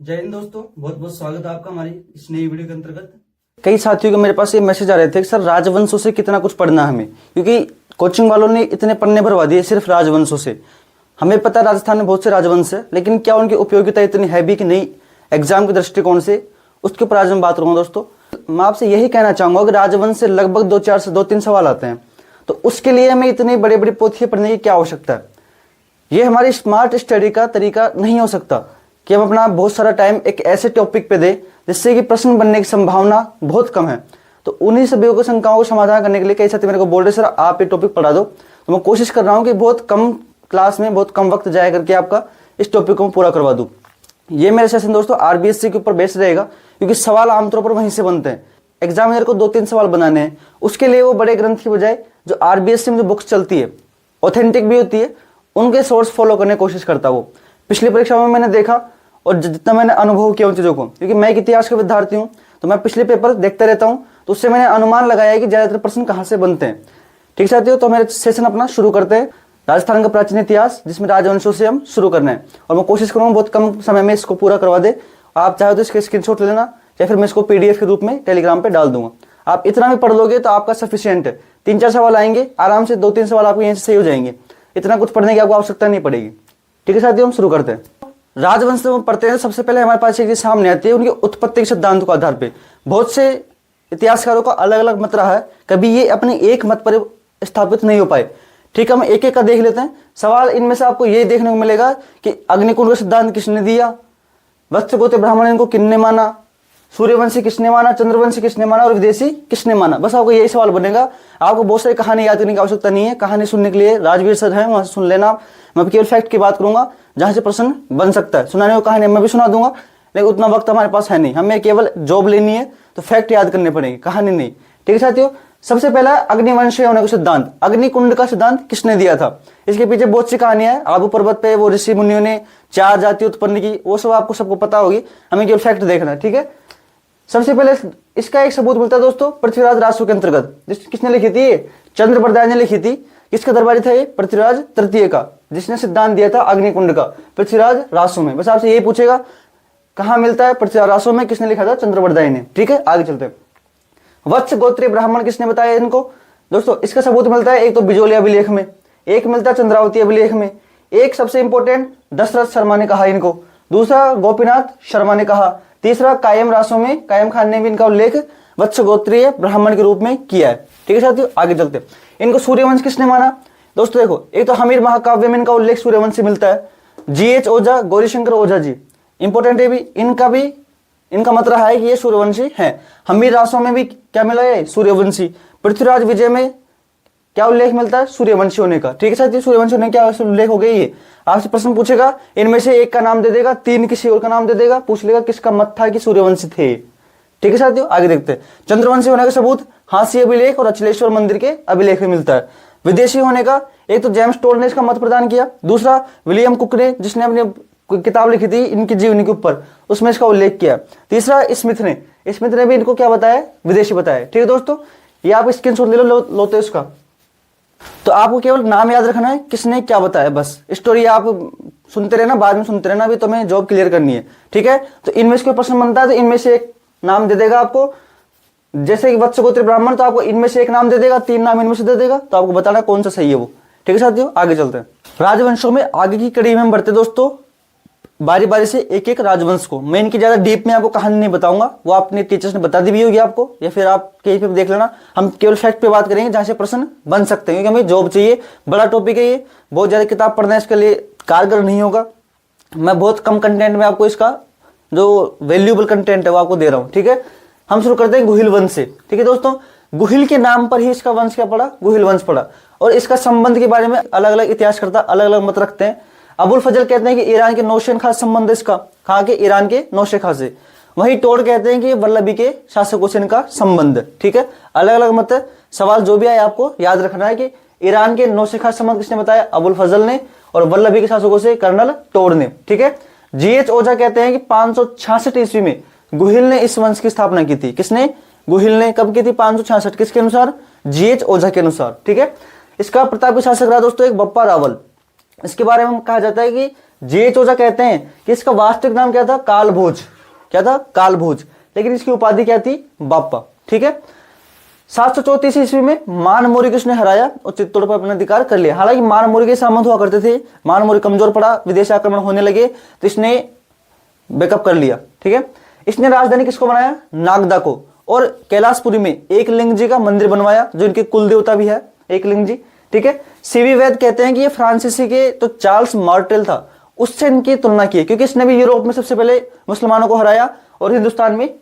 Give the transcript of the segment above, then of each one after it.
जय हिंद दोस्तों, बहुत बहुत स्वागत है आपका हमारी इस नई वीडियो के अंतर्गत। कई साथियों के मेरे पास ये मैसेज आ रहे थे कि सर राजवंशों से कितना कुछ पढ़ना है हमें, क्योंकि कोचिंग वालों ने इतने पढ़ने भरवा दिए सिर्फ राजवंशों से। हमें पता है राजस्थान में बहुत से राजवंश है, लेकिन क्या उनकी उपयोगिता इतनी है भी कि नहीं एग्जाम के दृष्टिकोण से, उसके ऊपर आज मैं बात करूंगा। दोस्तों मैं आपसे यही कहना चाहूंगा कि राजवंश से लगभग 2-3 सवाल आते हैं, तो उसके लिए हमें इतनी बड़ी बड़ी पोथियां पढ़ने की क्या आवश्यकता है। ये हमारी स्मार्ट स्टडी का तरीका नहीं हो सकता कि हम अपना बहुत सारा टाइम एक ऐसे टॉपिक पे दें जिससे कि प्रश्न बनने की संभावना बहुत कम है। तो उन्हीं सभी को शंकाओं को समाधान करने के लिए कई साथी मेरे को बोल रहे सर आप ये टॉपिक पढ़ा दो, तो मैं कोशिश कर रहा हूँ कि बहुत कम क्लास में बहुत कम वक्त जाया करके आपका इस टॉपिक को पूरा करवा दूँ। ये मेरा सेशन दोस्तों आरबीएससी के ऊपर बेस्ड रहेगा, क्योंकि सवाल आमतौर पर वहीं से बनते हैं। एग्जामिनर को 2-3 सवाल बनाने हैं, उसके लिए वो बड़े ग्रंथ की बजाय जो आरबीएससी में जो बुक्स चलती है ऑथेंटिक भी होती है, उनके सोर्स फॉलो करने की कोशिश करता वो। पिछली परीक्षा में मैंने देखा और जितना मैंने अनुभव किया उन चीज़ों को, क्योंकि मैं एक इतिहास का विद्यार्थी हूँ तो मैं पिछले पेपर देखता रहता हूँ, तो उससे मैंने अनुमान लगाया है कि ज़्यादातर प्रश्न कहाँ से बनते हैं। ठीक साथियों, तो मेरे सेशन अपना शुरू करते हैं राजस्थान का प्राचीन इतिहास, जिसमें राजवंशों से हम शुरू करना है। और मैं कोशिश करूँगा बहुत कम समय में इसको पूरा करवा दे। आप चाहे तो इसके स्क्रीनशॉट ले लेना, या फिर मैं इसको पीडीएफ के रूप में टेलीग्राम पे डाल दूंगा। आप इतना भी पढ़ लोगे तो आपका सफिशियंट है। 3-4 सवाल आएंगे आराम से, 2-3 सवाल आपके यहाँ से सही हो जाएंगे। इतना कुछ पढ़ने की आपको आवश्यकता नहीं पड़ेगी। ठीक है साथियों, हम शुरू करते हैं। राजवंश में पढ़ते हैं, सबसे पहले हमारे पास एक चीज सामने आती है उनकी उत्पत्ति के सिद्धांत के आधार पे। बहुत से इतिहासकारों का अलग अलग मत रहा है, कभी ये अपने एक मत पर स्थापित नहीं हो पाए। ठीक है, हम एक एक का देख लेते हैं। सवाल इनमें से आपको ये देखने को मिलेगा कि अग्निकुंड का सिद्धांत किसने दिया, वत्सगोत्र ब्राह्मण इनको किसने माना, सूर्यवंशी किसने माना, चंद्रवंशी किसने माना और विदेशी किसने माना। बस आपको यही सवाल बनेगा। आपको बहुत सारी कहानी याद करने की आवश्यकता नहीं है। कहानी सुनने के लिए राजवीर सर हैं, वहां से सुन लेना। मैं केवल फैक्ट की बात करूंगा जहां से प्रश्न बन सकता है। सुनाने को कहानी मैं भी सुना दूंगा, लेकिन उतना वक्त हमारे पास है नहीं। हमें केवल जॉब लेनी है तो फैक्ट याद करने पड़ेंगे, कहानी नहीं। ठीक है साथियों, सबसे पहला अग्निवंश होने का सिद्धांत। अग्निकुंड का सिद्धांत किसने दिया था, इसके पीछे बहुत सी कहानियां हैं। आबू पर्वत पे वो ऋषि मुनियों ने 4 जाति उत्पन्न की, वो सब आपको सबको पता होगी। हमें केवल फैक्ट देखना है। ठीक है, सबसे पहले इसका एक सबूत मिलता है दोस्तों पृथ्वीराज रासो के अंतर्गत। किसने लिखी थी, चंद्रबरदाय ने लिखी थी। किसका दरबारी था ये, पृथ्वीराज तृतीय का, जिसने सिद्धांत दिया था अग्निकुंड का, पृथ्वीराज रासो में। बस आपसे यही पूछेगा कहां मिलता है, पृथ्वीराज रासो में। किसने लिखा था, चंद्रबरदाय ने। ठीक है, आगे चलते हैं। वत्स गोत्रीय ब्राह्मण किसने बताया इनको, दोस्तों इसका सबूत मिलता है एक तो बिजोली अभिलेख में, एक मिलता है चंद्रावती अभिलेख में, एक सबसे इंपॉर्टेंट दशरथ शर्मा ने कहा इनको, दूसरा गोपीनाथ शर्मा ने कहा, तीसरा कायम रासों में कायम खान ने भी इनका उल्लेख वत्स गोत्रीय ब्राह्मण के रूप में किया है। ठीक है साथियों, आगे चलते हैं। इनको सूर्यवंश किसने माना, दोस्तों देखो एक तो हमीर महाकाव्य में इनका उल्लेख सूर्यवंश से मिलता है। जीएच ओझा, गौरीशंकर ओझा जी, इंपॉर्टेंट है भी, इनका मत रहा है कि ये सूर्यवंशी है। हमीर रासों में भी क्या मिला है, सूर्यवंशी। पृथ्वीराज विजय में क्या उल्लेख मिलता है, सूर्यवंशी होने का। ठीक है साथियों, सूर्यवंशी होने क्या उल्लेख हो गई है। आपसे प्रश्न पूछेगा, इनमें से एक का नाम दे देगा, 3 किसी और का नाम दे देगा, पूछ लेगा किसका मत था कि सूर्यवंशी थे। ठीक है साथियों, आगे देखते हैं। चंद्रवंशी होने का सबूत हास्य अभिलेख और अचलेश्वर मंदिर के अभिलेख में मिलता है। विदेशी होने का एक तो जेम्स टोल ने इसका मत प्रदान किया, दूसरा विलियम कुक ने जिसने अपनी किताब लिखी थी इनकी जीवनी के ऊपर, उसमें इसका उल्लेख किया, तीसरा स्मिथ ने भी इनको क्या बताया, विदेशी बताया। ठीक है दोस्तों, ये आप स्क्रीनशॉट ले लो तो इसका, तो आपको केवल नाम याद रखना है किसने क्या बताया। बस स्टोरी आप सुनते रहना, बाद में सुनते रहना, अभी तो हमें जॉब क्लियर करनी है। ठीक है, तो इनमें से कोई प्रश्न बनता है तो इनमें से एक नाम दे देगा आपको। जैसे कि वत्सगोत्र ब्राह्मण, तो आपको इनमें से एक नाम दे देगा, 3 नाम इनमें से दे देगा, तो आपको बताना कौन सा सही है वो। ठीक है साथियों, आगे चलते हैं। राजवंशों में आगे की कड़ी में हम बढ़ते दोस्तों, बारी बारी से एक एक राजवंश को। मैं इनकी ज्यादा डीप में आपको कहानी नहीं बताऊंगा, वो अपने टीचर्स ने बता दी भी होगी आपको, या फिर आप कहीं पे देख लेना। हम केवल फैक्ट पे बात करेंगे जहां से प्रश्न बन सकते हैं, क्योंकि हमें जॉब चाहिए। बड़ा टॉपिक है ये, बहुत ज्यादा किताब पढ़ना इसके लिए कारगर नहीं होगा। मैं बहुत कम कंटेंट में आपको इसका जो वैल्यूएबल कंटेंट है वो आपको दे रहा हूँ। ठीक है, हम शुरू करते हैं गुहिल वंश से। ठीक है दोस्तों, गुहिल के नाम पर ही इसका वंश क्या पड़ा, गुहिल वंश पड़ा। और इसका संबंध के बारे में अलग अलग इतिहासकर्ता अलग अलग मत रखते हैं। अबुल फजल कहते हैं कि ईरान के नौशेन खास संबंध इसका, कहा के ईरान के नौशेखा से। वहीं टोड कहते हैं कि वल्लभी के शासकों से इनका संबंध। ठीक है, अलग अलग मत है। सवाल जो भी आए आपको याद रखना है कि ईरान के नौशेखा संबंध किसने बताया, अबुल फजल ने, और वल्लभी के शासकों से कर्नल टोड ने। ठीक है, जीएच ओझा कहते हैं कि 566 ईस्वी में गुहिल ने इस वंश की स्थापना की थी। किसने, गुहिल ने। कब की थी, 566, किसके अनुसार, जीएच ओझा के अनुसार। ठीक है, इसका प्रतापी शासक रहा दोस्तों एक बप्पा रावल। इसके बारे में कहा जाता है कि जीएच ओझा कहते हैं कि इसका वास्तविक नाम क्या था, कालभोज। क्या था, कालभोज, लेकिन इसकी उपाधि क्या थी, बाप्पा। ठीक है। 734 ईस्वी में मान मौर्य को इसने हराया और चित्तौड़ पर अपना अधिकार कर लिया। हालांकि मान मौर्य के सामंत हुआ करते थे, मान मौर्य कमजोर पड़ा, विदेशी आक्रमण होने लगे, तो इसने बैकअप कर लिया। ठीक है। इसने राजधानी किसको बनाया, नागदा को, और कैलाशपुरी में एक लिंग जी का मंदिर बनवाया जो इनके कुल देवता भी है, एक लिंग जी। ठीक है। सीवी वैद कहते हैं कि ये फ्रांसीसी के तो चार्ल्स मार्टेल था उससे इनकी तुलना की, क्योंकि इसने भी यूरोप में सबसे पहले मुसलमानों को हराया और हिंदुस्तान में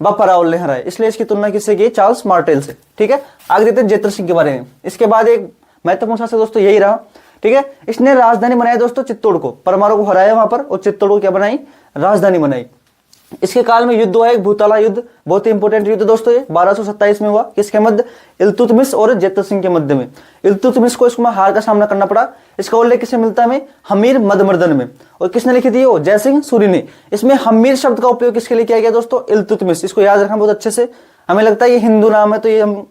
बापा रावल ने हराया, इसलिए इसकी तुलना किससे की, चार्ल्स मार्टेल से। ठीक है। आगे देखते हैं जेतर सिंह के बारे में। इसके बाद एक महत्वपूर्ण शासक दोस्तों यही रहा। ठीक है। इसने राजधानी बनाई दोस्तों चित्तौड़ को, परमाणु को हराया वहां पर और चित्तौड़ को क्या बनाई, राजधानी बनाई। इसके काल में युद्ध हुआ एक भूताला युद्ध, बहुत ही इंपॉर्टेंट युद्ध दोस्तों, ये 1227 में हुआ। किसके मध्य, इल्तुतमिश और जेतर सिंह के मध्य में। इल्तुतमिश को इसको हार का सामना करना पड़ा। इसका उल्लेख किससे मिलता है हमें, हमीर मदमर्दन में। और किसने लिखी थी, वो जय सिंह सूरी ने। इसमें हमीर शब्द का उपयोग किसके लिए किया गया दोस्तों, इल्तुतमिश। इसको याद रखना बहुत अच्छे से। हमें लगता है ये हिंदू नाम है तो ये हम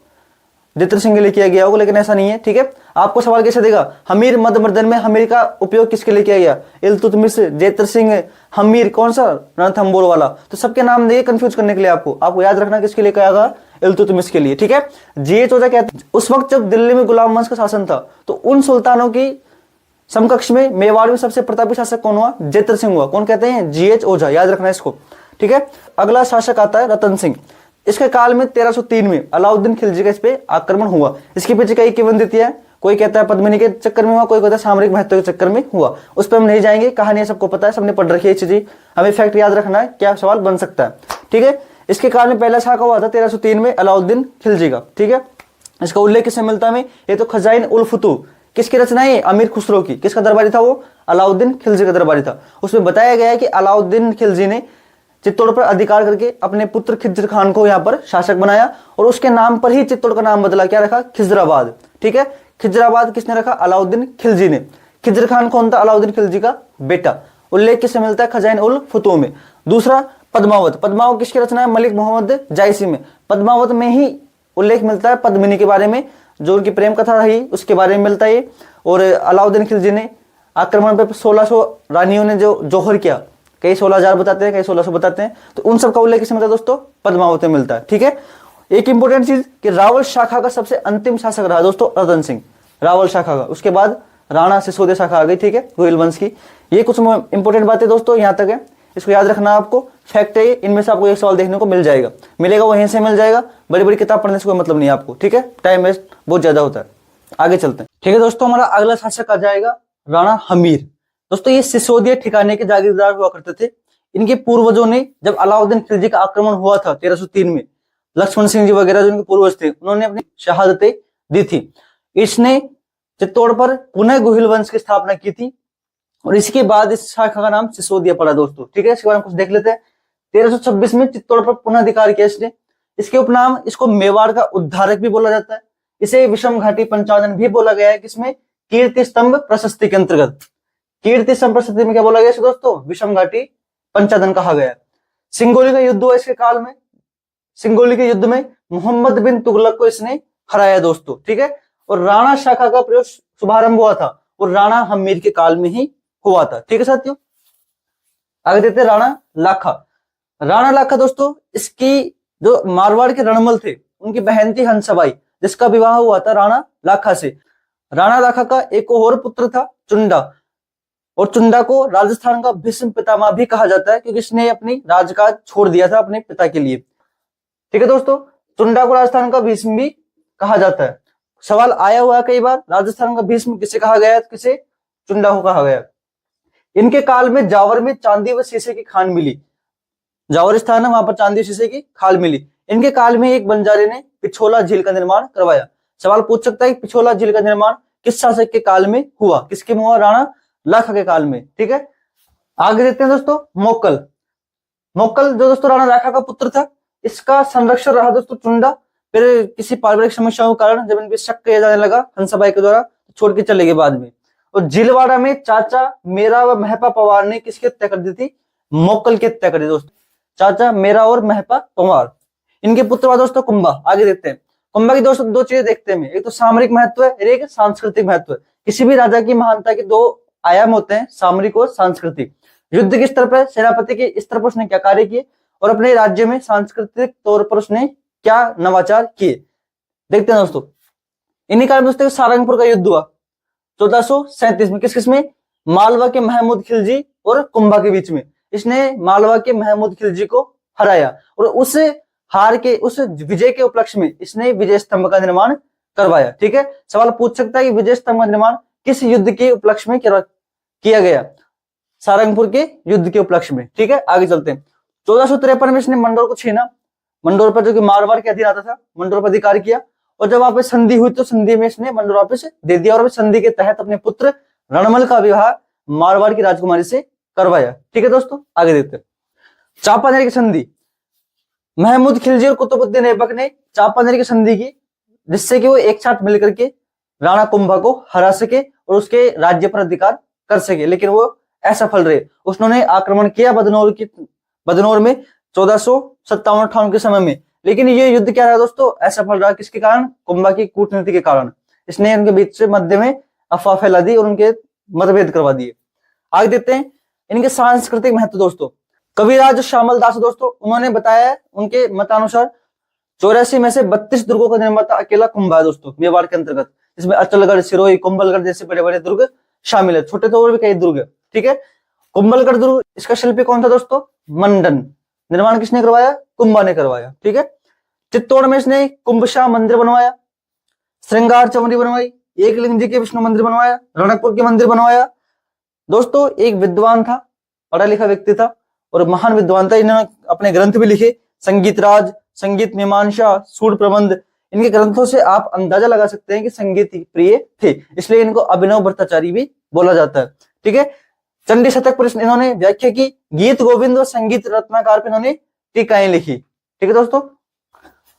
जेतर सिंह के लिए किया गया होगा, लेकिन ऐसा नहीं है। ठीक है। आपको सवाल कैसे देगा, हमीर मदमर्दन में हमीर का उपयोग किसके लिए किया गया, इल्तुतमिश, जेतर सिंह, हमीर, कौन सा, रणथंबोर वाला। तो सबके नाम दिए कंफ्यूज करने के लिए, आपको याद रखना किसके लिए कहा गया, इल्तुतमिश के लिए। ठीक है। जीएच ओझा कहते हैं उस वक्त जब दिल्ली में गुलाम वंश का शासन था तो उन सुल्तानों की समकक्ष में मेवाड़ में सबसे प्रतापी शासक कौन हुआ, जेतर सिंह हुआ। कौन कहते हैं, जीएच ओझा, याद रखना इसको। ठीक है। अगला शासक आता है रतन सिंह। इसके काल में 1303 में अलाउद्दीन खिलजी का इस पे आक्रमण हुआ। इसके पीछे कई किंवदंती है, कोई कहता है पद्मिनी के चक्कर में हुआ, कोई कहता है सामरिक महत्व के चक्कर में हुआ। उस पर हम नहीं जाएंगे, कहानी सबको पता है, सबने पढ़ रखी है चीजें, हमें फैक्ट याद रखना है, क्या सवाल बन सकता है। ठीक है। इसके काल में पहला शाखा हुआ था 1303 में अलाउद्दीन खिलजी का। ठीक है। इसका उल्लेख किससे मिलता है, ये तो खजाइन उल फुतू, किसकी रचना है, अमीर खुसरो की। किसका दरबारी था वो, अलाउद्दीन खिलजी का दरबारी था। उसमें बताया गया है कि अलाउद्दीन खिलजी ने चित्तौड़ पर अधिकार करके अपने पुत्र खिज्र खान को यहाँ पर शासक बनाया और उसके नाम पर ही चित्तौड़ का नाम बदला, क्या रखा, खिजराबाद। ठीक है। खिजराबाद किसने रखा, अलाउद्दीन खिलजी ने। खिज्र खान कौन था, अलाउद्दीन खिलजी का बेटा। उल्लेख किससे मिलता है, खजाइन उल फुतू में। दूसरा पद्मावत, पद्मावत किसकी रचना है, मलिक मोहम्मद जायसी में। पद्मावत में ही उल्लेख मिलता है पद्मिनी के बारे में, जो उनकी प्रेम कथा रही उसके बारे में मिलता है। और अलाउद्दीन खिलजी ने आक्रमण पे 1600 रानियों ने जो जौहर किया, कई 16,000 बताते हैं, कई 1600 बताते हैं, तो उन सब का उल्लेख किसमें मिलता है दोस्तों, पद्मावत में मिलता है। ठीक है। एक इंपॉर्टेंट चीज कि रावल शाखा का सबसे अंतिम शासक रहा दोस्तों रतन सिंह, रावल शाखा का। उसके बाद राणा सिसोदिया शाखा आ गई। ठीक है, गोहिल वंश की। ये कुछ इंपॉर्टेंट बातें दोस्तों यहाँ तक है, इसको याद रखना आपको, फैक्ट है ये। इनमें से आपको एक सवाल देखने को मिल जाएगा, मिलेगा वो यहीं से मिल जाएगा, बड़ी बड़ी किताब पढ़ने से कोई मतलब नहीं है आपको। ठीक है, टाइम वेस्ट बहुत ज्यादा होता है। आगे चलते हैं। ठीक है दोस्तों, हमारा अगला शासक आ जाएगा राणा हमीर। दोस्तों ये सिसोदिया ठिकाने के जागीरदार हुआ करते थे। इनके पूर्वजों ने जब अलाउद्दीन खिलजी का आक्रमण हुआ था 1303 में, लक्ष्मण सिंह जी वगैरह जो इनके पूर्वज थे, उन्होंने अपनी शहादतें दी थी। इसने चित्तौड़ पर पुनः गोहिल वंश की स्थापना की थी और इसके बाद इस शाखा का नाम सिसोदिया पड़ा दोस्तों। ठीक है, इसके बारे में कुछ देख लेते हैं। 1326 में चित्तौड़ पर पुनः अधिकार किया इसने। इसके उपनाम, इसको मेवाड़ का उद्धारक भी बोला जाता है, इसे विषम घाटी पंचानन भी बोला गया है। किसमें, कीर्ति स्तंभ प्रशस्ति के अंतर्गत। कीर्ति स्तंभ प्रशस्ति में क्या बोला गया दोस्तों, विषम घाटी पंचानन कहा गया। सिंगोली का युद्ध हुआ इसके काल में। सिंगोली के युद्ध में मोहम्मद बिन तुगलक को इसने हराया दोस्तों। ठीक है, और राणा शाखा का प्रयोग शुभारंभ हुआ था और राणा हमीर के काल में ही हुआ था। ठीक है साथियों, आगे देखते हैं राणा लाखा। राणा लाखा दोस्तों, इसकी जो मारवाड़ के रणमल थे उनकी बहन थी हंसबाई, जिसका विवाह हुआ था राणा लाखा से। राणा लाखा का एक और पुत्र था चुंडा, और चुंडा को राजस्थान का भीष्म पितामह भी कहा जाता है क्योंकि इसने अपनी राजकाज छोड़ दिया था अपने पिता के लिए। ठीक है दोस्तों, चुंडा को राजस्थान का भीष्म भी कहा जाता है। सवाल आया हुआ है कई बार, राजस्थान का भीष्म किसे कहा गया, किसे, चुंडा को कहा गया। इनके काल में जावर में चांदी व शीशे की खान मिली। जावर स्थान है, वहां पर चांदी शीशे की खाल मिली। इनके काल में एक बंजारे ने पिछोला झील का निर्माण करवाया। सवाल पूछ सकता है पिछोला झील का निर्माण किस शासक के काल में हुआ, किसके में हुआ, राणा लाखा के काल में। ठीक है, आगे देखते हैं दोस्तों मोक्कल। मोक्कल जो दोस्तों राणा लाखा का पुत्र था, इसका संरक्षण रहा दोस्तों चुंडा। फिर किसी पारिवारिक समस्याओं के कारण जब इन पे शक किया जाने लगा हंसाबाई के द्वारा, छोड़ के चले गए बाद में। और झीलवाड़ा में चाचा मेरा व महपा पवार ने किसकी हत्या कर दी थी, मोक्कल की हत्या कर दी दोस्तों। चाचा मेरा और महपा पवार, इनके पुत्र हुआ दोस्तों कुंभा। आगे देखते हैं कुंभा की दोस्तों दो चीजें देखते हैं, एक तो सामरिक महत्व है, एक सांस्कृतिक महत्व है। किसी भी राजा की महानता के दो आयाम होते हैं, सामरिक और सांस्कृतिक। युद्ध के स्तर पर सेनापति के स्तर पर उसने क्या कार्य किए और अपने राज्य में सांस्कृतिक तौर पर उसने क्या नवाचार किए, देखते हैं दोस्तों। इन्हीं कारण दोस्तों सारंगपुर का युद्ध हुआ 1437 में। किस किस में? मालवा के महमूद खिलजी और कुंभा के बीच में। इसने मालवा के महमूद खिलजी को हराया और उस हार के, उस विजय के उपलक्ष्य में इसने विजय स्तंभ का निर्माण करवाया। ठीक है, सवाल पूछ सकता है कि विजय स्तंभ का निर्माण किस युद्ध के उपलक्ष्य में किया गया? सारंगपुर के युद्ध के उपलक्ष्य में। ठीक है, आगे चलते हैं। 1453 में इसने मंडोर को छीना, मंडोर पर जो कि मारवाड़ के अधीन आता था, मंडोर पर अधिकार किया और जब वहां पे संधि हुई तो संधि में इसने मंडोर वापस दे दिया और संधि के तहत अपने पुत्र रणमल का विवाह मारवाड़ की राजकुमारी से करवाया। ठीक है दोस्तों, आगे देखते हैं। चांपानेर की संधि, महमूद खिलजी और कुतुबुद्दीन ऐबक ने चांपानेर की संधि की, जिससे कि वो एक साथ मिलकर के राणा कुंभा को हरा सके और उसके राज्य पर अधिकार कर सके, लेकिन वो असफल रहे। उन्होंने आक्रमण किया बदनौर में 1457-58 के समय में, लेकिन ये युद्ध क्या रहा दोस्तों? असफल रहा। किसके कारण? कुंभा की कूटनीति के कारण। इसने उनके बीच से मध्य में अफवाह फैला दी और उनके मतभेद करवा दिए। आगे देखते हैं इनके सांस्कृतिक महत्व दोस्तों। कविराज श्यामल दास दोस्तों, उन्होंने बताया उनके मतानुसार 84 में से 32 दुर्गों का निर्माता अकेला कुंभा है दोस्तों, मेवाड़ के अंतर्गत, जिसमें अचलगढ़, सिरोही, कुंभलगढ़ जैसे बड़े बड़े दुर्ग शामिल है। छोटे तो और भी कई दुर्ग है। ठीक है, कुंभलगढ़ दुर्ग, इसका शिल्पी कौन था दोस्तों? मंडन। निर्माण किसने करवाया? कुंभा ने करवाया। ठीक है, चित्तौड़ में इसने कुंभशाह मंदिर बनवाया, श्रृंगार चमरी बनवाई, एकलिंग जी के विष्णु मंदिर बनवाया, रणकपुर के मंदिर बनवाया। दोस्तों एक विद्वान था, पढ़ा लिखा व्यक्ति था और महान विद्वान था। इन्होंने अपने ग्रंथ भी लिखे, संगीत राज, संगीत मीमांसा, सूर प्रबंध। इनके ग्रंथों से आप अंदाजा लगा सकते हैं कि संगीत प्रिय थे, इसलिए इनको अभिनव भट्टाचार्य भी बोला जाता है। ठीक है, चंडी शतक पर इन्होंने व्याख्या की, गीत गोविंद और संगीत रत्नाकर पर इन्होंने टीकाएं लिखी। ठीक है दोस्तों,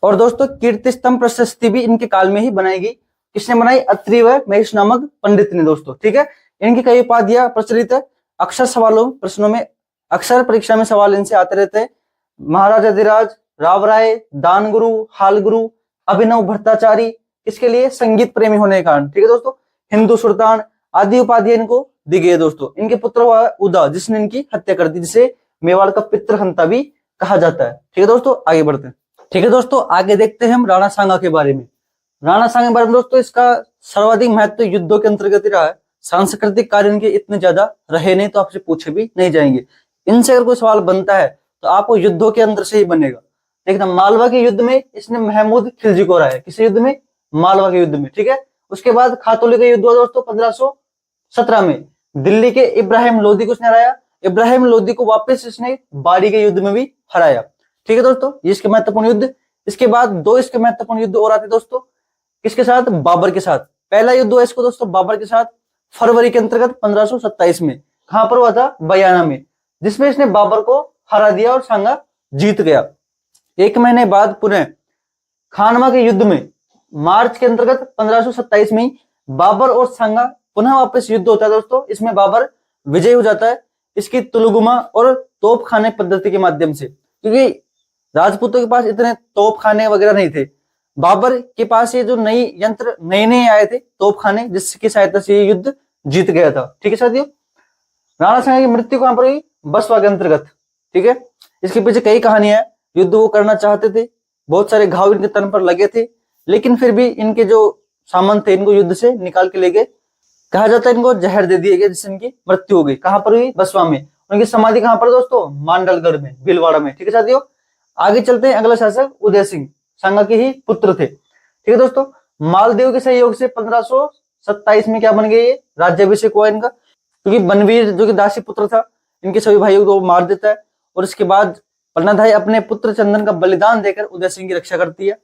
और दोस्तों कीर्ति स्तंभ प्रशस्ति भी इनके काल में ही बनाई गई। किसने बनाई? अत्रि व महेश नामक पंडित ने दोस्तों। ठीक है, इनकी कई उपाधियां प्रचलित है। अक्सर सवालों प्रश्नों में, अक्सर परीक्षा में सवाल इनसे आते रहते हैं। महाराजा धीराज, राव राय, दान गुरु, हाल गुरु, अभिनव भट्टाचारी, इसके लिए संगीत प्रेमी होने के कारण। ठीक है दोस्तों, हिंदू सुल्तान आदि उपाधियां इनको दी गई है दोस्तों। इनके पुत्र हुआ उदा, जिसने इनकी हत्या कर दी, जिसे मेवाड़ का पितृहंता भी कहा जाता है। ठीक है दोस्तों, आगे बढ़ते हैं। ठीक है दोस्तों, आगे देखते हैं हम राणा सांगा के बारे में। राणा सांगा के बारे में दोस्तों, इसका सर्वाधिक महत्व युद्धों के अंतर्गत ही रहा है। सांस्कृतिक कार्य इनके इतने ज्यादा रहे नहीं तो आपसे पूछे भी नहीं जाएंगे। इनसे अगर कोई सवाल बनता है तो आपको युद्धों के अंदर से ही बनेगा। देखना, मालवा के युद्ध में इसने महमूद खिलजी को हराया। किस युद्ध में? मालवा के युद्ध में। ठीक है, उसके बाद खातौली का युद्ध हुआ दोस्तों 1517 में। दिल्ली के इब्राहिम लोदी को इसने हराया। इब्राहिम लोदी को वापस इसने बाड़ी के युद्ध में भी हराया। ठीक है दोस्तों, ये इसके महत्वपूर्ण युद्ध। इसके बाद दो इसके महत्वपूर्ण युद्ध और आते दोस्तों, किसके साथ? बाबर के साथ। पहला युद्ध हुआ इसको दोस्तों बाबर के साथ फरवरी के अंतर्गत 1527 में। कहां पर हुआ था? बयाना में, जिसमें इसने बाबर को हरा दिया और सांगा जीत गया। एक महीने बाद पुनः खानवा के युद्ध में मार्च के अंतर्गत 1527 में बाबर और सांगा पुनः वापस युद्ध होता है दोस्तों। इसमें बाबर विजयी हो जाता है, इसकी तुलगुमा और तोपखाने पद्धति के माध्यम से, क्योंकि राजपूतों के पास इतने तोपखाने वगैरह नहीं थे। बाबर के पास ये जो नई यंत्र नए आए थे, तोपखाने, जिसकी सहायता से ये युद्ध जीत गया था। ठीक है साथियों, राणा सांगा की मृत्यु कहां पर हुई? बसवा के अंतर्गत। ठीक है, इसके पीछे कई कहानियां हैं। युद्ध वो करना चाहते थे, बहुत सारे घाव इनके तन पर लगे थे, लेकिन फिर भी इनके जो सामंत थे इनको युद्ध से निकाल के ले गए। कहा जाता है इनको जहर दे दिया गया, जिससे इनकी मृत्यु हो गई। कहां पर हुई? बसवा में। उनकी समाधि कहां पर दोस्तों? मांडलगढ़ में, भीलवाड़ा में। ठीक है साथियों, आगे चलते हैं। अगला शासक उदय सिंह, सांगा के ही पुत्र थे। ठीक है दोस्तों, मालदेव के सहयोग से 1527 में क्या बन गए? ये राज्याभिषेक हुआ इनका, क्योंकि बनवीर जो कि दासी पुत्र था, इनके सभी भाइयों को मार देता है और इसके बाद पन्नाधाई अपने पुत्र चंदन का बलिदान देकर उदय सिंह की रक्षा करती है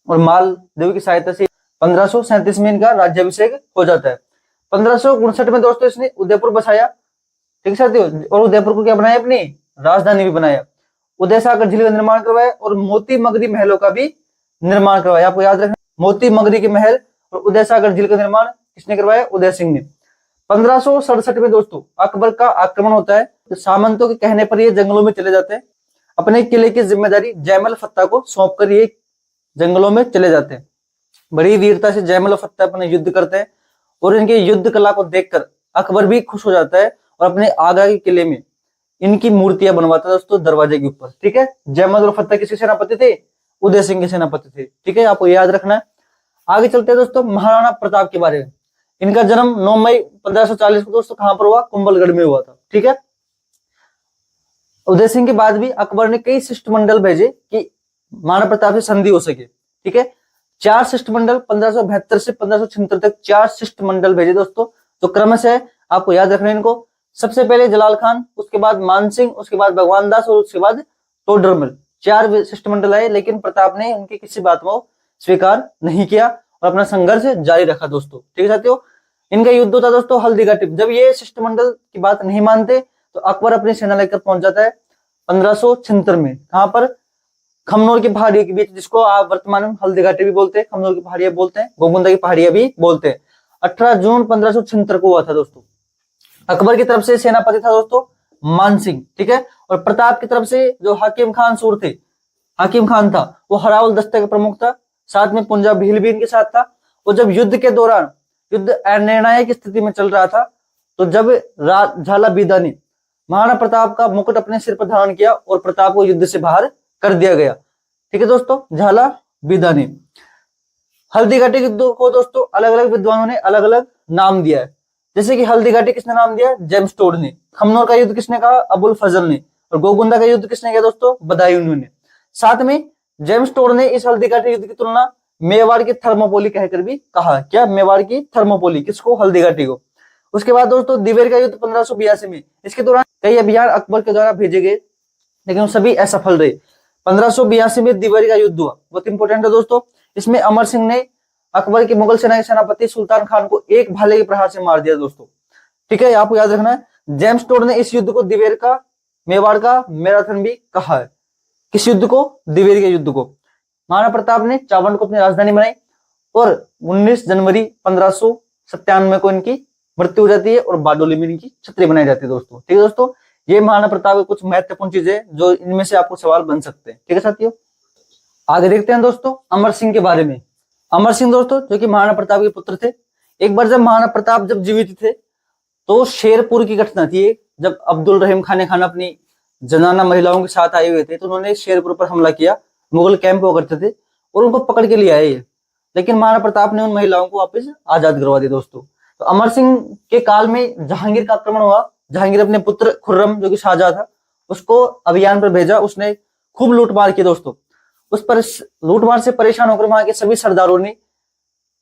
और मालदेव की सहायता से 1537 में इनका राज्याभिषेक हो जाता है। 1559 में दोस्तों इसने उदयपुर बसाया। ठीक है साथियों, और उदयपुर को क्या बनाया? अपनी राजधानी भी बनाया। उदय सागर झील का निर्माण करवाया और मोती मगरी महलों का भी निर्माण करवाया। आपको याद रखना, मोती मगरी के महल और उदय सागर झील का निर्माण किसने करवाया? उदय सिंह ने। 1567 में दोस्तों अकबर का आक्रमण होता है, तो सामंतों के कहने पर ये जंगलों में चले जाते हैं। अपने किले की जिम्मेदारी जयमल फत्ता को सौंपकर ये जंगलों में चले जाते हैं। बड़ी वीरता से जयमल फत्ता अपने युद्ध करते हैं और इनके युद्ध कला को देखकर अकबर भी खुश हो जाता है और अपने आगरा के किले में इनकी मूर्तियां बनवाता है दोस्तों दरवाजे के ऊपर। ठीक है, जयमल और फतेह किसके सेनापति थे? उदय सिंह के सेनापति थे। ठीक है, आपको याद रखना है। आगे चलते हैं दोस्तों महाराणा प्रताप के बारे में। इनका जन्म 9 मई 1540 को दोस्तों कहां पर हुआ? कुंभलगढ़ में हुआ था। ठीक है, उदय सिंह के बाद भी अकबर ने कई शिष्टमंडल भेजे कि महाराणा प्रताप से संधि हो सके। ठीक है, 4 शिष्टमंडल 1572 से 1576 तक 4 शिष्टमंडल भेजे दोस्तों। तो क्रमश है, आपको याद रखना है इनको। सबसे पहले जलाल खान, उसके बाद मान सिंह, उसके बाद भगवान दास और उसके बाद तोडरमल। 4 शिष्टमंडल आए, लेकिन प्रताप ने उनकी किसी बात को स्वीकार नहीं किया और अपना संघर्ष जारी रखा दोस्तों। ठीक है साथियों, इनका युद्ध होता दोस्तों हल्दीघाटी। जब ये शिष्टमंडल की बात नहीं मानते तो अकबर अपनी सेना लेकर पहुंच जाता है 1576 में। कहां पर? खमनोर की पहाड़ियों के बीच, जिसको आप वर्तमान में हल्दीघाटी भी बोलते हैं, खमनोर की पहाड़ियां बोलते हैं, गोगुंदा की पहाड़ियां भी बोलते हैं। 18 जून 1576 को हुआ था दोस्तों। अकबर की तरफ से सेनापति था दोस्तों मान सिंह। ठीक है, और प्रताप की तरफ से जो हाकिम खान सूर थे, हाकिम खान था, वो हरावल दस्ते का प्रमुख था। साथ में पुंजा भील भी इनके साथ था। और जब युद्ध के दौरान युद्ध निर्णायक स्थिति में चल रहा था, तो जब झाला बीदा ने महाराणा प्रताप का मुकुट अपने सिर पर धारण किया और प्रताप को युद्ध से बाहर कर दिया गया। ठीक है दोस्तों, झाला बीदा ने। हल्दीघाटी युद्ध को दोस्तों अलग अलग विद्वानों ने अलग अलग नाम दिया है। जैसे कि हल्दीघाटी किसने नाम दिया? जेम्स टोड ने। खमनोर का युद्ध किसने कहा? अबुल फजल ने। और गोगुंदा का युद्ध किसने किया दोस्तों? बदायूं ने। साथ में जेम्स टोड ने इस हल्दीघाटी युद्ध की तुलना मेवाड़ की थर्मोपोली कहकर भी कहा। क्या? मेवाड़ की थर्मोपोली। किसको? हल्दीघाटी को। उसके बाद दोस्तों दिवेर का युद्ध 1582 में। इसके दौरान कई अभियान अकबर के द्वारा भेजे गए, लेकिन सभी असफल रहे। 1582 में दिवेर का युद्ध हुआ, बहुत इंपॉर्टेंट है दोस्तों। इसमें अमर सिंह ने अकबर की मुगल सेना के सेनापति सुल्तान खान को एक भाले के प्रहार से मार दिया दोस्तों। ठीक है, आपको याद रखना है। जेम्स टोड ने इस युद्ध को दिवेर का, मेवाड़ का मैराथन भी कहा है। किस युद्ध को? दिवेर के युद्ध को। महाराणा प्रताप ने चावंड को अपनी राजधानी बनाई और 19 जनवरी 1597 को इनकी मृत्यु हो जाती है और बारडोली में इनकी छतरी बनाई जाती है दोस्तों। ठीक है दोस्तों, ये महाराणा प्रताप की कुछ महत्वपूर्ण चीजें जो इनमें से आपको सवाल बन सकते हैं। ठीक है साथियों, आगे देखते हैं दोस्तों अमर सिंह के बारे में। अमर सिंह दोस्तों जो कि महाराणा प्रताप के पुत्र थे। एक बार जब महाराणा प्रताप जब जीवित थे तो शेरपुर की घटना थी। जब अब्दुल रहीम खान अपनी जनाना महिलाओं के साथ आए हुए थे, तो उन्होंने शेरपुर पर हमला किया। मुगल कैंप हुआ करते थे और उनको पकड़ के लिए आए, लेकिन महाराणा प्रताप ने उन महिलाओं को वापस आजाद करवा दिया दोस्तों। तो अमर सिंह के काल में जहांगीर का आक्रमण हुआ। जहांगीर अपने पुत्र खुर्रम जो कि शाहजहां था, उसको अभियान पर भेजा। उसने खूब लूटमार की दोस्तों। उस पर लूटमार से परेशान होकर वहां के सभी सरदारों ने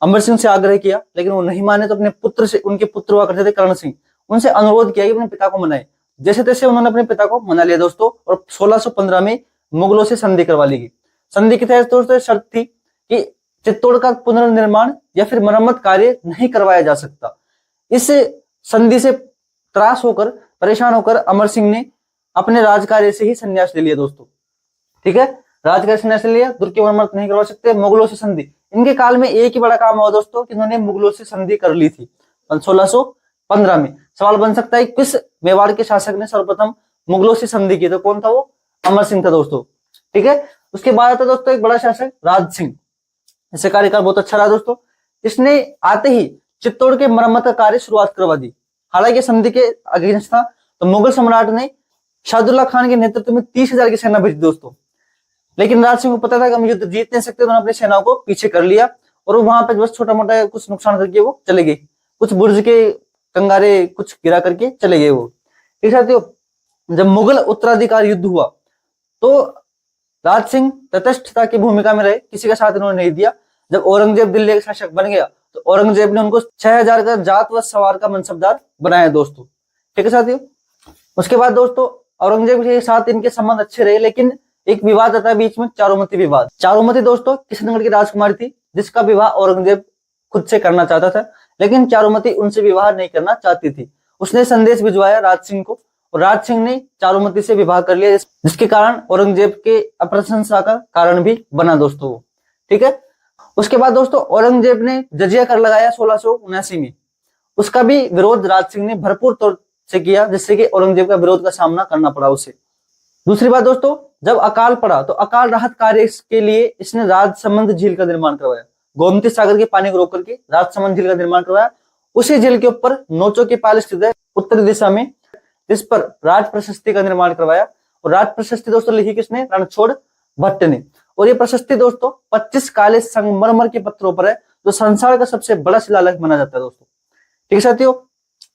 अमर सिंह से आग्रह किया, लेकिन वो नहीं माने। तो अपने पुत्र से, उनके पुत्र हुआ करते थे करण सिंह, उनसे अनुरोध किया कि अपने पिता को मनाए। जैसे तैसे उन्होंने अपने पिता को मना लिया दोस्तों, और 1615 में मुगलों से संधि करवा ली गई। संधि की तहत दोस्तों शर्त थी कि चित्तौड़ का पुनर्निर्माण या फिर मरम्मत कार्य नहीं करवाया जा सकता। इस संधि से त्रास होकर, परेशान होकर अमर सिंह ने अपने राजकार्य से ही संन्यास ले लिया दोस्तों। ठीक है, राजकार्य संन्यास ले लिया। दुर्ग की मरम्मत नहीं करवा सकते, मुगलों से संधि। इनके काल में एक ही बड़ा काम हुआ दोस्तों कि इन्होंने मुगलों से संधि कर ली थी 1615 में। सवाल बन सकता है किस मेवाड़ के शासक ने सर्वप्रथम मुगलों से संधि की? तो कौन था वो? अमर सिंह था दोस्तों। ठीक है, उसके बाद आता दोस्तों एक बड़ा शासक राज सिंह। इससे कार्यकाल बहुत अच्छा रहा दोस्तों। इसने आते ही चित्तौड़ के मरम्मत का कार्य शुरुआत करवा दी। हालांकि संधि के अगेंस्ट था, तो मुगल सम्राट ने शाहदुल्ला खान के नेतृत्व में 30,000 की सेना भेजी दोस्तों। लेकिन राज सिंह को पता था कि हम युद्ध जीत नहीं सकते, तो उन्होंने अपनी सेनाओं को पीछे कर लिया और वहां पे बस छोटा मोटा कुछ नुकसान करके वो चले गए। कुछ बुर्ज के कंगारे कुछ गिरा करके चले गए वो। ठीक है, जब मुगल उत्तराधिकार युद्ध हुआ तो राज सिंह तटस्थता की भूमिका में रहे, किसी का साथ इन्होंने नहीं दिया। जब औरंगजेब दिल्ली का शासक बन गया तो औरंगजेब ने उनको 6,000 का जात व सवार का मनसबदार बनाया दोस्तों। ठीक है साथियों, उसके बाद दोस्तों औरंगजेब के साथ इनके संबंध अच्छे रहे, लेकिन एक विवाद आता है बीच में, चारुमती विवाद। चारुमती दोस्तों किशनगढ़ की राजकुमारी थी, जिसका विवाह औरंगजेब खुद से करना चाहता था, लेकिन चारुमती उनसे विवाह नहीं करना चाहती थी। उसने संदेश भिजवाया राज सिंह को और राज सिंह ने चारुमती से विवाह कर लिया, जिसके कारण औरंगजेब के अप्रशंसा का कारण भी बना दोस्तों। ठीक है, उसके बाद दोस्तों औरंगजेब ने जजिया कर लगाया 1679 में। उसका भी विरोध राज सिंह ने भरपूर तौर से किया, जिससे कि औरंगजेब का विरोध का सामना करना पड़ा उसे। दूसरी बात दोस्तों, जब अकाल पड़ा तो अकाल राहत कार्य के लिए इसने राजसमंद झील का निर्माण करवाया। गोमती सागर के पानी को रोक करके राजसमंद झील का निर्माण करवाया उसी झील के ऊपर नोचो की पाल स्थित है उत्तरी दिशा में, जिस पर राज प्रशस्ति का निर्माण करवाया। और राज प्रशस्ति दोस्तों लिखी किसने? रणछोड़ भट्ट ने। और ये प्रशस्ति दोस्तों 25 काले संगमरमर के पत्थरों पर है, जो संसार का सबसे बड़ा शिलालेख माना जाता है दोस्तों। ठीक है साथियों,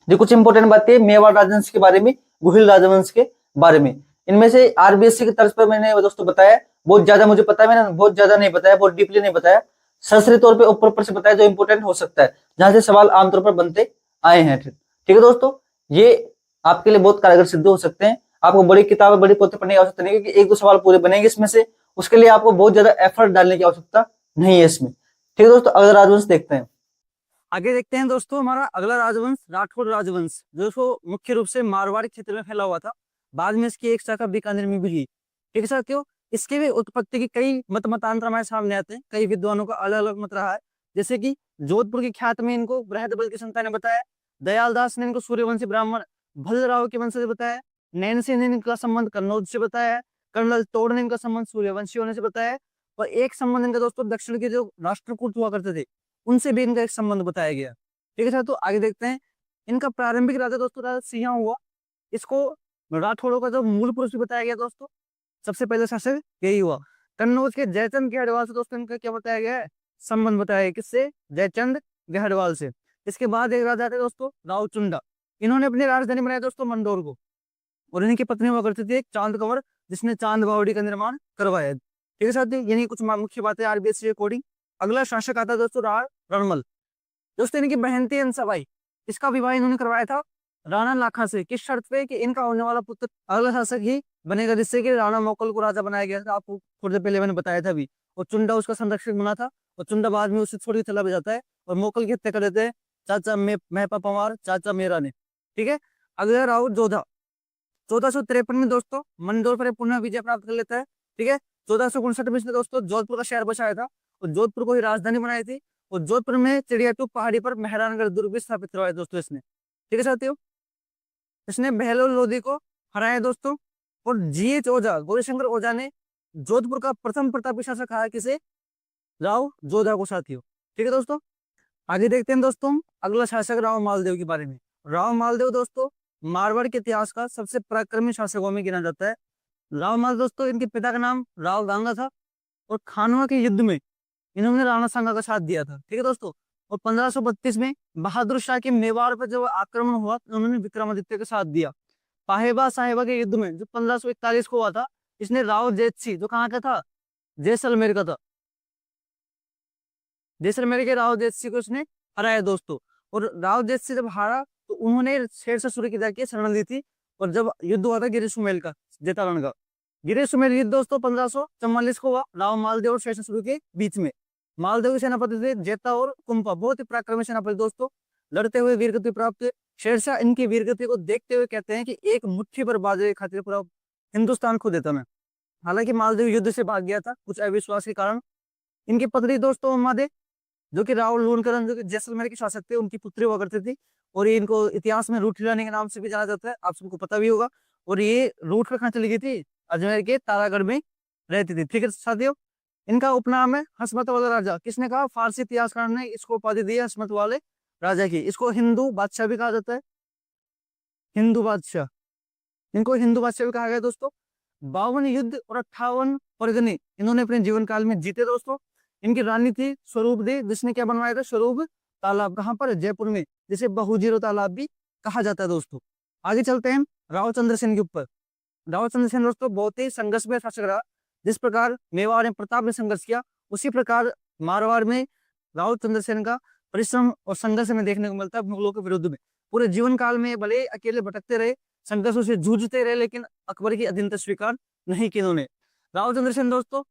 ये कुछ इंपोर्टेंट बातें मेवाड़ राजवंश के बारे में, गुहिल राजवंश के बारे में। इनमें से आरबीएससी की तर्ज पर मैंने दोस्तों बताया, बहुत ज्यादा मुझे पता है, मैंने बहुत ज्यादा नहीं बताया, बहुत डीपली नहीं बताया, सरसरी तौर पे ऊपर से बताया जो इंपोर्टेंट हो सकता है, जहां से सवाल आमतौर पर बनते आए हैं। ठीक है दोस्तों, ये आपके लिए बहुत कारगर सिद्ध हो सकते हैं। आपको बड़ी किताबें, बड़ी पोथी पढ़ने की आवश्यकता नहीं है, क्योंकि एक दो सवाल पूरे बनेंगे इसमें से, उसके लिए आपको बहुत ज्यादा एफर्ट डालने की आवश्यकता नहीं है इसमें। ठीक है दोस्तों, अगला राजवंश देखते हैं। आगे देखते हैं दोस्तों हमारा अगला राजवंश राठौड़ राजवंश, जो मुख्य रूप से मारवाड़ी क्षेत्र में फैला हुआ था। बाद में इसकी एक शाखा बीकानेर में भी थी। ठीक है साथियों, इसके भी उत्पत्ति के कई मतांतर हमारे सामने आते हैं, कई विद्वानों का अलग अलग मत रहा है। जैसे कि जोधपुर के ख्यात में इनको बृहदबल की संतान ने बताया, दयाल दास ने इनको सूर्यवंशी ब्राह्मण भद्रराव के वंश से बताया, नैन सिंह ने इनका संबंध कन्नौज से बताया, कर्नल तोड़ ने इनका संबंध सूर्यवंशी होने से बताया, और एक संबंध इनका दोस्तों दक्षिण के जो राष्ट्रकूट हुआ करते थे उनसे भी इनका एक संबंध बताया गया। ठीक है सर, तो आगे देखते हैं। इनका प्रारंभिक राजा दोस्तों राजा सिंहा हुआ। इसको राठौड़ों का जो मूल पुरुष भी बताया गया दोस्तों, सबसे पहले शासक यही हुआ। कन्नौज के जयचंद गहरवाल से दोस्तों इनका क्या बताया गया है? संबंध बताया गया। किससे? जयचंद गहरवाल से। इसके बाद एक राजा थे दोस्तों राव चुंडा। इन्होंने अपनी राजधानी बनाया दोस्तों मंदौर को, और इनकी पत्नी हुआ करती थी एक चांद कंवर, जिसने चांद बावड़ी का निर्माण करवाया। ठीक है साथी, यानी कुछ मुख्य बातें आरबीएससी के अकॉर्डिंग। अगला शासक आता है दोस्तों रणमल। दोस्तों इनकी बहन थी अंसाबाई, इसका विवाह इन्होंने करवाया था राणा लाखा से। किस शर्त पे? कि इनका होने वाला पुत्र अगला शासक ही बनेगा, जिससे कि राणा मोकल को राजा बनाया गया था। आपको थोड़ी देर पहले मैंने बताया था भी। और चुंडा उसका संरक्षक बना था, और चुंडा बाद में उससे छोड़ के चला भी जाता है, और मोकल की हत्या कर देते हैं चाचा मेहपा पंवार, चाचा मेरा ने। ठीक है, अगला राव जोधा। 1453 में दोस्तों मंदौर पर पुनः विजय प्राप्त कर लेता है। ठीक है, 1459 में इसने दोस्तों जोधपुर का शहर बसाया था, और जोधपुर को ही राजधानी बनाई थी। और जोधपुर में चिड़ियाटूप पहाड़ी पर मेहरानगढ़ दुर्ग भी स्थापित करवाया दोस्तों इसने। ठीक है साथियों, इसने बहलोल लोधी को हराया दोस्तों। और जीएच ओझा, गौरीशंकर ओझा ने जोधपुर का प्रथम प्रतापी शासक कहा किसे? राव जोधा को साथियों। ठीक है दोस्तों, आगे देखते हैं दोस्तों अगला शासक राव मालदेव के बारे में। राव मालदेव दोस्तों मारवाड़ के इतिहास का सबसे पराक्रमी शासकों में गिना जाता है। राव मालदेव दोस्तों, इनके पिता का नाम राव गांगा था, और खानवा के युद्ध में इन्होंने राणा सांगा का साथ दिया था। ठीक है दोस्तों, और 1532 में बहादुर शाह के मेवाड़ पर जब आक्रमण हुआ तो उन्होंने विक्रमादित्य का साथ दिया। पाहेबा साहेबा के युद्ध में जो 1541 को हुआ था, इसने राव जेतसी, जो कहाँ का था? जैसलमेर का था, जैसलमेर के राव जेतसी को इसने हराया दोस्तों। और राव जेतसी जब हारा तो उन्होंने शेर से सूर्य की जाके शरण दी थी। और जब युद्ध हुआ था गिरी सुमेल का, जेतारण का, गिरी सुमेल युद्ध दोस्तों 1544 को हुआ राव मालदेव और शेर सूर्य के बीच में। मालदेव के सेनापति थे जेता और कुंपा, बहुत ही पराक्रमी सेनापति दोस्तों, लड़ते हुए वीरगति प्राप्त। शेरशाह इनकी वीरगति को देखते हुए कहते हैं कि एक मुट्ठी पर बाजे खातिर पूरा हिंदुस्तान खो देता मैं। हालांकि मालदेव युद्ध से भाग गया था कुछ अविश्वास के कारण। इनकी पत्नी दोस्तों उम्मादे, जो कि राव लूणकरण, जो कि जैसलमेर के शासक थे, उनकी पुत्री हुआ करती थी। और ये इनको इतिहास में रूठ रानी के नाम से भी जाना जाता है, आप सबको पता भी होगा। और ये रूठ कर कहाँ चली गई थी? अजमेर के तारागढ़ में रहती थी। ठीक है साथियों, इनका उपनाम है हसमत वाला राजा। किसने कहा? फारसी इतिहासकार ने इसको उपाधि दी है हसमत वाले राजा की। इसको हिंदू बादशाह भी कहा जाता है, हिंदू बादशाह, इनको हिंदू बादशाह भी कहा गया दोस्तों। 52 युद्ध और 58 परगने इन्होंने अपने जीवन काल में जीते दोस्तों। इनकी रानी थी स्वरूप दे, जिसने क्या बनवाया था? स्वरूप तालाब। कहाँ पर? जयपुर में, जिसे बहुजीरो तालाब भी कहा जाता है दोस्तों। आगे चलते हैं राव चंद्रसेन के ऊपर। राव चंद्रसेन दोस्तों बहुत ही संघर्ष में शासक रहा। जिस प्रकार मेवाड़ में प्रताप ने संघर्ष किया, उसी प्रकार मारवाड़ में राव चंद्रसेन का परिश्रम और संघर्ष में देखने को मिलता है मुगलों के विरुद्ध में। पूरे जीवन काल में भले अकेले भटकते रहे, संघर्षों से जूझते रहे, लेकिन अकबर की अधीनता स्वीकार नहीं की इन्होंने। राव चंद्रसेन दोस्तों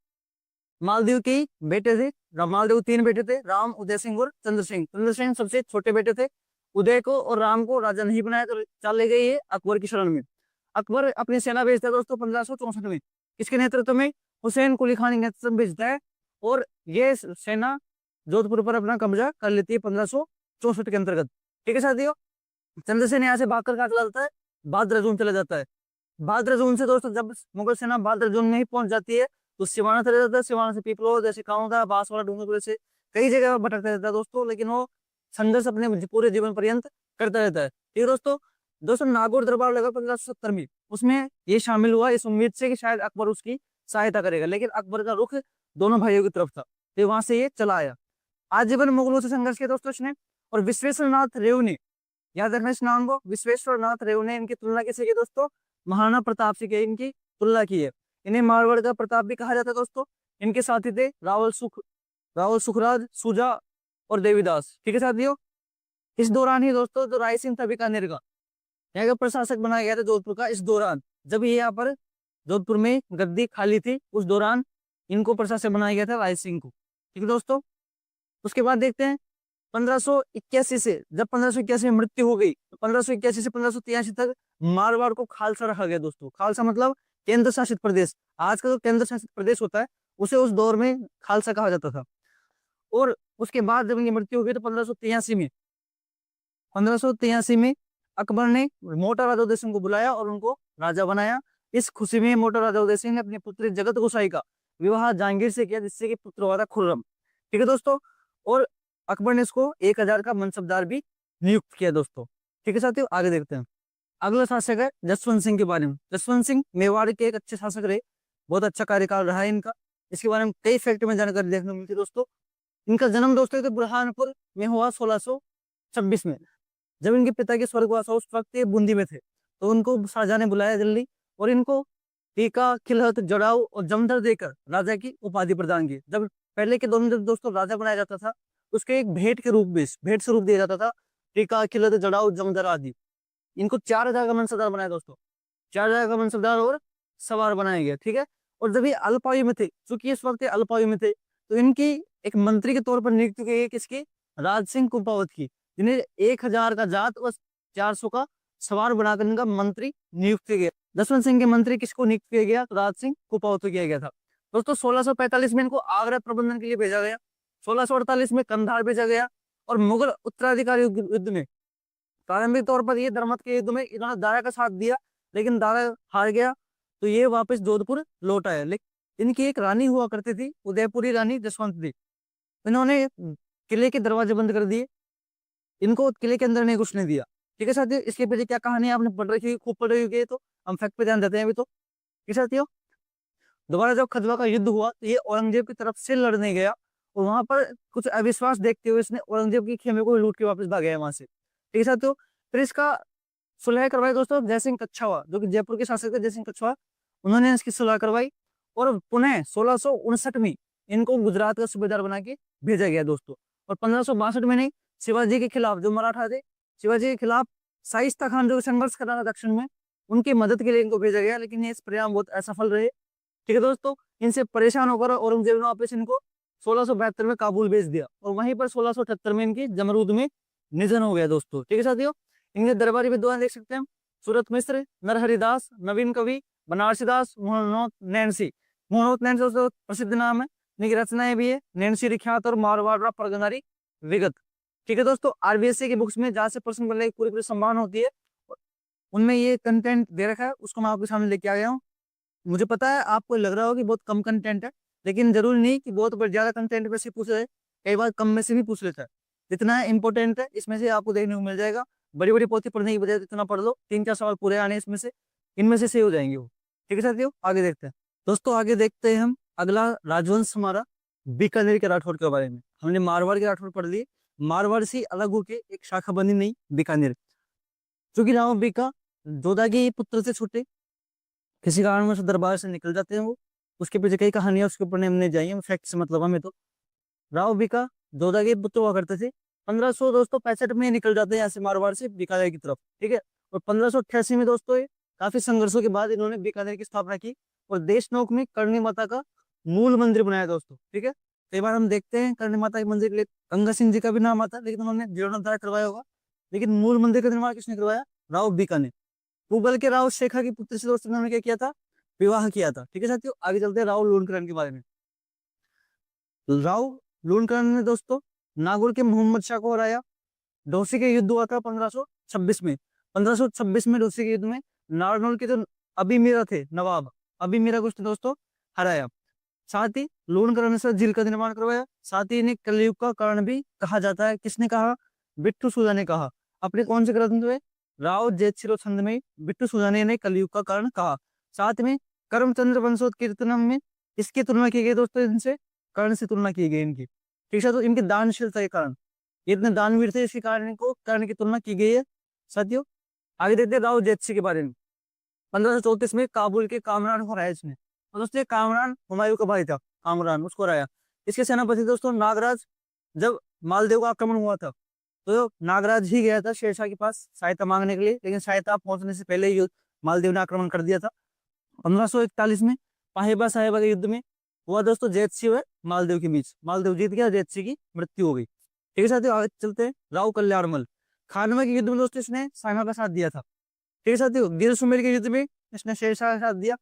मालदेव के बेटे थे। मालदेव 3 बेटे थे, राम, उदय सिंह और चंद्र सिंह। चंद्र सिंह सबसे छोटे बेटे थे। उदय को और राम को राजा नहीं बनाया, तो चले गए ये अकबर की शरण में। अकबर अपनी सेना भेजता है दोस्तों 1564 में, किसके नेतृत्व में? हुसैन कुली खान के नेतृत्व में भेजता है, और ये सेना जोधपुर पर अपना कब्जा कर लेती है 1564 के अंतर्गत। ठीक है साथियों, चंद्रसेन यहाँ से भागकर कहाँ चला जाता है? भाद्रजून चला जाता है। भाद्रजून से दोस्तों जब मुगल सेना भाद्रजून में ही पहुंच जाती है, तो सिवाना चला जाता है। सिवाना से पीपलो, जैसे काउंटा, बांसवाड़ा, डूंगरपुर से कई जगह भटकता रहता है दोस्तों, लेकिन वो संघर्ष अपने पूरे जीवन पर्यंत करता रहता है। ठीक है दोस्तों। दोस्तों नागौर दरबार लगा 1570 में, उसमें ये शामिल हुआ इस उम्मीद से कि शायद अकबर उसकी सहायता करेगा, लेकिन अकबर का रुख दोनों भाइयों की तरफ था, तो वहां से ये चला आया। आजीवन मुगलों से संघर्ष किया दोस्तों इसने। और विश्वेश्वर नाथ रेव ने, याद रखना इस नाम को, विश्वेश्वर नाथ रेव ने इनकी तुलना किससे की दोस्तों? महाराणा प्रताप से इनकी तुलना की है। इन्हें मारवाड़ का प्रताप भी कहा जाता है दोस्तों। इनके साथी थे रावल सुखराज, सुजा और देवीदास। ठीक है साथियों। इस दौरान ही दोस्तों जो राय सिंह था बीकानेर का, यहाँ का प्रशासक बनाया गया था जोधपुर का, इस दौरान जब ये यहाँ पर जोधपुर में गद्दी खाली थी, उस दौरान इनको प्रशासक बनाया गया था राय सिंह को। ठीक है दोस्तों। उसके बाद देखते हैं 1581 से, जब 1581 में मृत्यु हो गई, तो 1581 से 1583 तक मारवाड़ को खालसा रखा गया दोस्तों। खालसा मतलब केंद्र शासित प्रदेश। आज का जो केंद्र शासित प्रदेश होता है उसे उस दौर में खालसा कहा जाता था। और उसके बाद जब इनकी मृत्यु हो गई तो 1583 में अकबर ने मोटा राजा उदय सिंह को बुलाया और उनको राजा बनाया। इस खुशी में मोटा राजा उदय सिंह ने अपनी पुत्री जगत गोसाई का विवाह जहांगीर से किया, जिससे कि पुत्र हुआ था खुर्रम। ठीक है दोस्तों। और अकबर ने इसको 1000 का मनसबदार भी नियुक्त किया दोस्तों। ठीक है साथियों। आगे देखते हैं। अगला शासक है जसवंत सिंह के बारे में। जसवंत सिंह मेवाड़ के एक अच्छे शासक रहे, बहुत अच्छा कार्यकाल रहा है इनका। इसके बारे में कई फैक्ट में जानकारी देखने को मिलती है दोस्तों। इनका जन्म दोस्तों तो बुरहानपुर में हुआ 1626 में। जब इनके पिता के स्वर्गवास उस वक्त ये बूंदी में थे, तो उनको शाहजहां ने बुलाया जल्दी और इनको टीका, खिलहत, जड़ाऊ और जमदर देकर राजा की उपाधि प्रदान की। जब पहले के दोनों जब दोस्तों राजा बनाया जाता था, उसके एक भेंट के रूप में, भेंट स्वरूप दिया जाता था टीका, खिलहत, जड़ाऊ, जमदर आदि। इनको 4000 का मनसबदार बनाया दोस्तों। 4000 का मनसबदार और सवार बनाया गया। ठीक है। और जब ये अल्पायु में थे, चूंकि इस वक्त अल्पायु में थे, तो इनकी एक मंत्री के तौर पर नियुक्ति की गई किसकी? राज सिंह कुंपावत की, जिन्हें 1000 का जात और 400 का सवार बनाकर इनका मंत्री नियुक्त किया गया। जसवंत सिंह के मंत्री किसको नियुक्त किया गया? तो राज सिंह कुंपावत को किया गया था दोस्तों। 1645 में इनको आगरा प्रबंधन के लिए भेजा गया। 1648 में कंधार भेजा गया। और मुगल उत्तराधिकारी युद्ध में प्रारंभिक तौर पर ये धर्मत के युद्ध में इन्होंने दारा का साथ दिया, लेकिन दारा हार गया, तो ये वापस जोधपुर लौट आया। लेकिन इनकी एक रानी हुआ करती थी, उदयपुरी रानी जसवंत दी। इन्होंने किले के दरवाजे बंद कर दिए, इनको किले के अंदर नहीं घुसने दिया। ठीक है साथियों। इसके पीछे क्या कहानी आपने पढ़ रखी है, खूब पढ़ रही है, तो हम फैक्ट पे ध्यान देते हैं अभी। तो ठीक है साथियों। दोबारा जब खजवा का युद्ध हुआ तो ये औरंगजेब की तरफ से लड़ने गया, और वहां पर कुछ अविश्वास देखते हुए इसने औरंगजेब के खेमे को लूट के वापस भाग गया वहां से। ठीक है साथियों। फिर इसका सुलह करवाई दोस्तों जयसिंह कच्छावा, जो कि जयपुर के शासक थे जयसिंह कच्छावा, उन्होंने इसकी सुलह करवाई। और पुनः 1659 में इनको गुजरात का सूबेदार बना के भेजा गया दोस्तों। और 1562 में नहीं, शिवाजी के खिलाफ जो मराठा थे, शिवाजी के खिलाफ शाइस्ता खान जो संघर्ष कर रहा था दक्षिण में, उनकी मदद के लिए इनको भेजा गया, लेकिन ये इस परिणाम बहुत असफल रहे। ठीक है दोस्तों। इनसे परेशान होकर औरंगजेब ने वापस इनको 1672 में काबुल भेज दिया, और वहीं पर 1678 में इनकी जमरूद में निधन हो गया दोस्तों। ठीक है साथियों। इनके दरबारी विद्वान देख सकते हैं, सूरत मिश्र, नरहरिदास, नवीन कवि, बनारसीदास, मोहनोत नैन्सी। मोहनोत नैन्सी दोस्तों प्रसिद्ध नाम है, इनकी रचनाएं भी है नैन्सी रिख्यात और मारवाड़ परगनारी विगत। ठीक है दोस्तों। आरबीएससी की बुक्स में जहाँ से प्रश्न बनने की पूरी संभावना होती है, उनमें ये कंटेंट दे रखा है, उसको मैं आपके सामने लेके आ गया हूँ। मुझे पता है आपको लग रहा हो कि बहुत कम कंटेंट है, लेकिन जरूरी नहीं कि बहुत ज्यादा कंटेंट में से पूछ रहे, कई बार कम में से भी पूछ लेता है। जितना इंपॉर्टेंट है इसमें से आपको देखने को मिल जाएगा। बड़ी बड़ी पोथी पढ़ने की बजाय इतना पढ़ लो, 3-4 सवाल पूरे आने इसमें से, इनमें से सही हो जाएंगे वो। ठीक है साथियों। आगे देखते हैं दोस्तों। आगे देखते हैं हम अगला राजवंश हमारा बीकानेर के राठौर के बारे में। हमने मारवाड़ के राठौर पढ़ लिए, मारवाड़ से अलग होके एक शाखा बनी नहीं बीकानेर, क्योंकि राव बीका जोधा के पुत्र से छूटे, किसी कारण में दरबार से निकल जाते हैं वो। उसके पीछे कई कहानियां उसके ऊपर हमने जाइए, फैक्ट से मतलब हमें। तो राव बीका जोधा के पुत्र हुआ करते थे। 1565 में निकल जाते हैं यहाँ से मारवाड़ से बीकानेर की तरफ। ठीक है। और 1588 में दोस्तों काफी संघर्षों के बाद इन्होंने बीकानेर की स्थापना की, और देशनोक में करणी माता का मूल मंदिर बनाया दोस्तों। ठीक है। कई बार हम देखते हैं करणी माता के मंदिर के लिए गंगा सिंह जी का भी नाम आता है, लेकिन उन्होंने जीर्णोद्धार करवाया होगा। लेकिन मूल मंदिर का निर्माण किसने करवाया? राव बीका ने। मुगल के राव शेखा की पुत्र से दोस्तों उन्होंने क्या किया था? विवाह किया था। ठीक है साथियों। आगे चलते हैं राव लूणकरण के बारे में। राव लूणकरण ने दोस्तों नागौर के मोहम्मद शाह को हराया। डोसी के युद्ध हुआ था 1526 में। 1526 में डोसी के युद्ध में नारनौल के जो अबीमीरा थे, नवाब अबीमीरा को दोस्तों हराया। साथ ही लूणकरण से झील का निर्माण करवाया। साथ ही इन्हें कलयुग का कारण भी कहा जाता है। किसने कहा? बिट्टू सूजा ने कहा। अपने कौन से ग्रंथ में? राव जेतसिरो छंद में बिट्टू सूजाने ने कलयुग का कारण कहा। साथ में करमचंद्र वंशोत्कीर्तनम में इसकी तुलना की गई दोस्तों, इनसे कर्ण से तुलना की गई इनकी। ठीक है, तो इनकी दानशीलता के कारण, ये इतने दानवीर थे, इसके कारण इनको कर्ण की तुलना की गई है साथियों। आगे देखते हैं राव जेतसी के बारे में। 1534 में काबुल के कामरान को हराया इसने। और दोस्तों कामरान हुमायूं का भाई था, कामरान उसको हराया। इसके सेनापति दोस्तों नागराज। जब मालदेव का आक्रमण हुआ था तो नागराज ही गया था शेरशाह के पास सहायता मांगने के लिए, लेकिन सहायता पहुंचने से पहले ही मालदेव ने आक्रमण कर दिया था। 1541 में पाहिबा साहिबा के युद्ध में हुआ दोस्तों जेतसी व मालदेव के बीच, मालदेव जीत गया, जेतसी की मृत्यु हो गई। ठीक है साथियों, आगे चलते हैं। राव कल्याणमल, खानवा के युद्ध में दोस्तों इसने साइमा का साथ दिया था। ठीक है साथियों, गिर सुमेर के युद्ध में इसने शेरशाह का साथ दिया।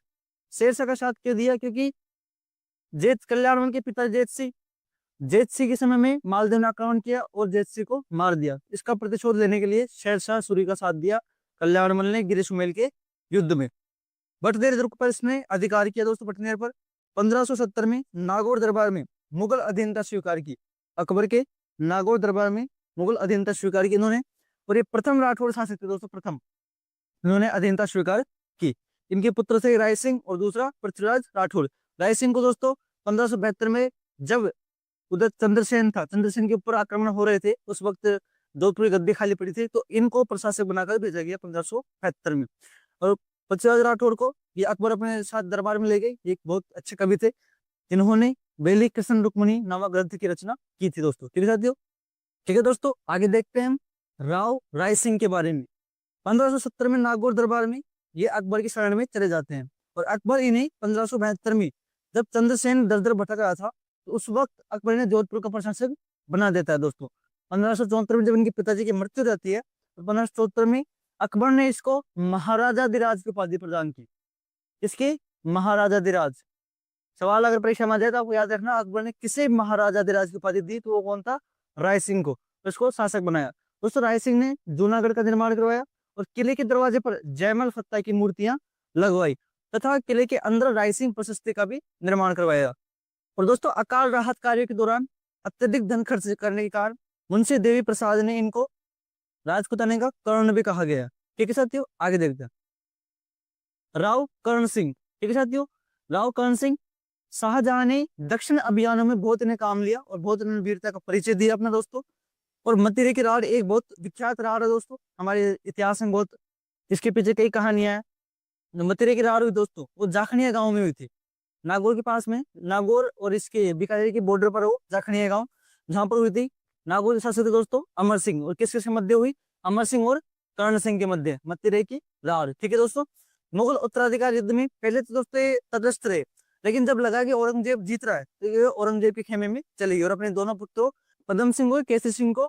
शेरशाह का साथ क्यों दिया? क्योंकि जेत कल्याणमल के पिता जेतसी के समय में मालदेव ने आक्रमण किया और जेतसी को मार दिया। इसका प्रतिशोध लेने के लिए शेरशाह सूरी का साथ दिया कल्याणमल ने गिर सुमेर के युद्ध में। भटनेर दुर्ग पर इसने अधिकार किया दोस्तों, भटनेर पर। 1570 में नागौर दरबार में मुगल अधीनता स्वीकार की। अकबर के नागौर दरबार में मुगल अधीनता स्वीकार की इन्होंने, और ये प्रथम राठौड़ शासक थे दोस्तों, प्रथम इन्होंने अधीनता स्वीकार की। इनके पुत्र थे राय सिंह और दूसरा पृथ्वीराज राठौड़। राय सिंह को दोस्तों 1572 में जब उधर चंद्रसेन था, चंद्रसेन के ऊपर आक्रमण हो रहे थे, उस वक्त जोधपुर की गद्दी खाली पड़ी थी, तो इनको प्रशासक बनाकर भेजा गया 1572 में। और पृथ्वीराज राठौड़ को ये अकबर अपने साथ दरबार में ले गए। एक बहुत अच्छे कवि थे, इन्होंने बेली कृष्ण रुक्मणी नामक ग्रंथ की रचना की थी दोस्तों। ठीक है साथियों, ठीक है दोस्तों, आगे देखते हैं हम राव राय सिंह के बारे में। 1570 में नागौर दरबार में ये अकबर की शरण में चले जाते हैं, और अकबर इन्हें 1572 में जब चंद्रसेन दर दर भटक रहा था, तो उस वक्त अकबर ने जोधपुर का प्रशासक बना देता है दोस्तों। 1574 में जब इनके पिताजी की मृत्यु रहती है, तो 1574 में अकबर ने इसको महाराजाधिराज की उपाधि प्रदान की। इसके महाराजाधिराज, सवाल अगर परीक्षा में आ जाए तो आपको याद रखना अकबर ने किसे महाराजाधिराज की उपाधि दी, तो वो कौन था? राय सिंह को। तो इसको शासक बनाया दोस्तों। राय सिंह ने जूनागढ़ का निर्माण करवाया और किले के दरवाजे पर जयमल फत्ता की मूर्तियां लगवाई, तथा किले के अंदर राय सिंह प्रशस्ति का भी निर्माण करवाया। और दोस्तों अकाल राहत कार्य के दौरान अत्यधिक धन खर्च करने के कारण मुंशी देवी प्रसाद ने इनको राजपुताने का कर्ण भी कहा गया। ठीक है साथियों, आगे देखते हैं राव कर्ण सिंह। ठीक है साथियों, राव कर्ण सिंह, शाहजहां ने दक्षिण अभियानों में बहुत इन्हें काम लिया और बहुत इन्हें वीरता का परिचय दिया अपना दोस्तों। और मतिरे की राड़ एक बहुत विख्यात राड़ है दोस्तों, हमारे इतिहास में बहुत इसके पीछे कई कहानियां हैं। मतिरे की राड़ हुई दोस्तों, वो जाखनिया गांव में हुई थी, नागौर के पास में, नागौर और इसके बीकानेर के बॉर्डर पर वो जाखनिया गांव, जहां पर हुई थी। नागौर के शासक थे दोस्तों अमर सिंह, और किसके मध्य हुई? अमर सिंह और कर्ण सिंह के मध्य मतिरे की राड़। ठीक है दोस्तों, मुगल उत्तराधिकार युद्ध में पहले तो दोस्तों ये तटस्थ रहे, लेकिन जब लगा कि औरंगजेब जीत रहा है, तो ये औरंगजेब के खेमे में चले गए और अपने दोनों पुत्रों पदम सिंह और केसरी सिंह को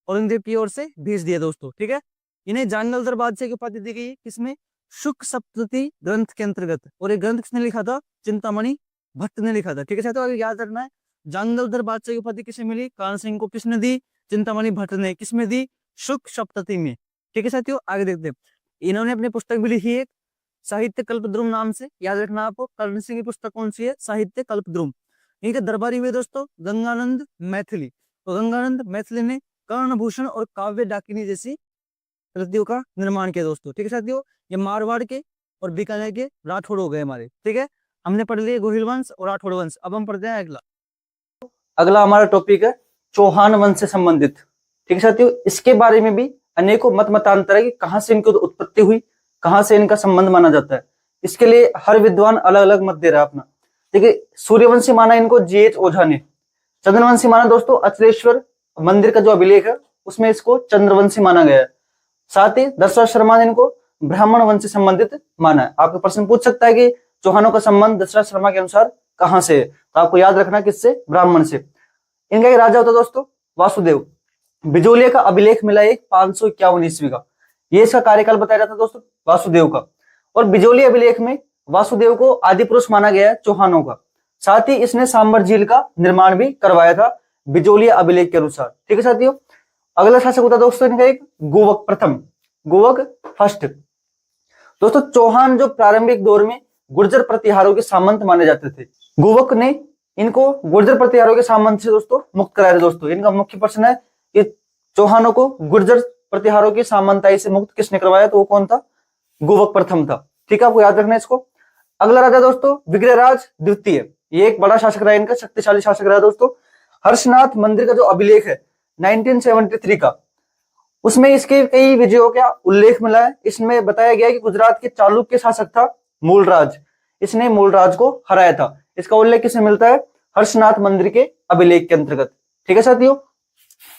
औरंगजेब की ओर से भेज दिया दोस्तों। ठीक है, इन्हें जानगलदर बादशाह की उपाधि दी गई, किसमें? शुक सप्तति ग्रंथ के अंतर्गत। और ये ग्रंथ किसने लिखा था? चिंतामणि भट्ट ने लिखा था। ठीक है साथियों, आगे याद रखना है, जानगलदर बादशाह की उपाधि किसे मिली? कान सिंह को। किसने दी? चिंतामणि भट्ट ने। किसमें दी? शुक सप्तति में। ठीक है साथियों, आगे देखते हैं। इन्होंने अपनी पुस्तक भी लिखी है साहित्य कल्पद्रुम नाम से, याद रखना आपको। कर्ण सिंह की पुस्तक कौन सी है? साहित्य कल्पद्रुम। इनके दरबारी हुए दोस्तों गंगानंद मैथिली, तो गंगानंद मैथिली ने कर्णभूषण और काव्य डाकिनी जैसी कृतियों का निर्माण किया दोस्तों। ठीक है साथियों, ये मारवाड़ के और बीकानेर के राठौड़ हो गए हमारे। ठीक है, हमने पढ़ लिए गोहिल वंश और राठौड़ वंश। अब हम पढ़ते हैं अगला। अगला हमारा टॉपिक है चौहान वंश से संबंधित। ठीक है साथियों, इसके बारे में भी अनेकों मत मतांतर है कि कहाँ से इनकी उत्पत्ति हुई, कहाँ से इनका संबंध माना जाता है। इसके लिए हर विद्वान अलग अलग मत दे रहा है अपना। देखिए, सूर्यवंशी माना इनको जीएच ओझा ने, चंद्रवंशी माना दोस्तों अचलेश्वर मंदिर का जो अभिलेख है उसमें इसको चंद्रवंशी माना गया है। साथ ही दशरथ शर्मा ने इनको ब्राह्मण वंश से संबंधित माना है। आपको प्रश्न पूछ सकता है कि चौहानों का संबंध दशरथ शर्मा के अनुसार कहां से है, तो आपको याद रखना किससे? ब्राह्मण से। इनका एक राजा होता दोस्तों वासुदेव। बिजोलिया का अभिलेख मिला एक 551 ईस्वी का, ये इसका कार्यकाल बताया जाता है दोस्तों वासुदेव का। और बिजोलिया अभिलेख में वासुदेव को आदि पुरुष माना गया है चौहानों का। साथ ही इसने सांबर झील का निर्माण भी करवाया था बिजोलिया अभिलेख के अनुसार। ठीक है साथियों, अगला शासक होता दोस्तों इनका एक गोवक प्रथम, गोवक फर्स्ट। दोस्तों चौहान जो प्रारंभिक दौर में गुर्जर प्रतिहारों के सामंत माने जाते थे, गोवक ने इनको गुर्जर प्रतिहारों के सामंत से दोस्तों मुक्त कराया। दोस्तों इनका मुख्य प्रश्न है कि चौहानों को गुर्जर प्रतिहारों की सामंताई से मुक्त किसने करवाया? तो वो कौन था? गुवक प्रथम था। ठीक है, आपको याद रखना है इसको। अगला राजा दोस्तों विग्रहराज द्वितीय, ये एक बड़ा शासक रहा, इनका शक्तिशाली शासक रहा दोस्तों। हर्षनाथ मंदिर का जो अभिलेख है 1973 का, उसमें इसके कई विजयों का उल्लेख मिला है। इसमें बताया गया है कि गुजरात के चालुक्य शासक था मूलराज, इसने मूलराज को हराया था। इसका उल्लेख किसमें मिलता है? हर्षनाथ मंदिर के अभिलेख के अंतर्गत। ठीक है साथियों,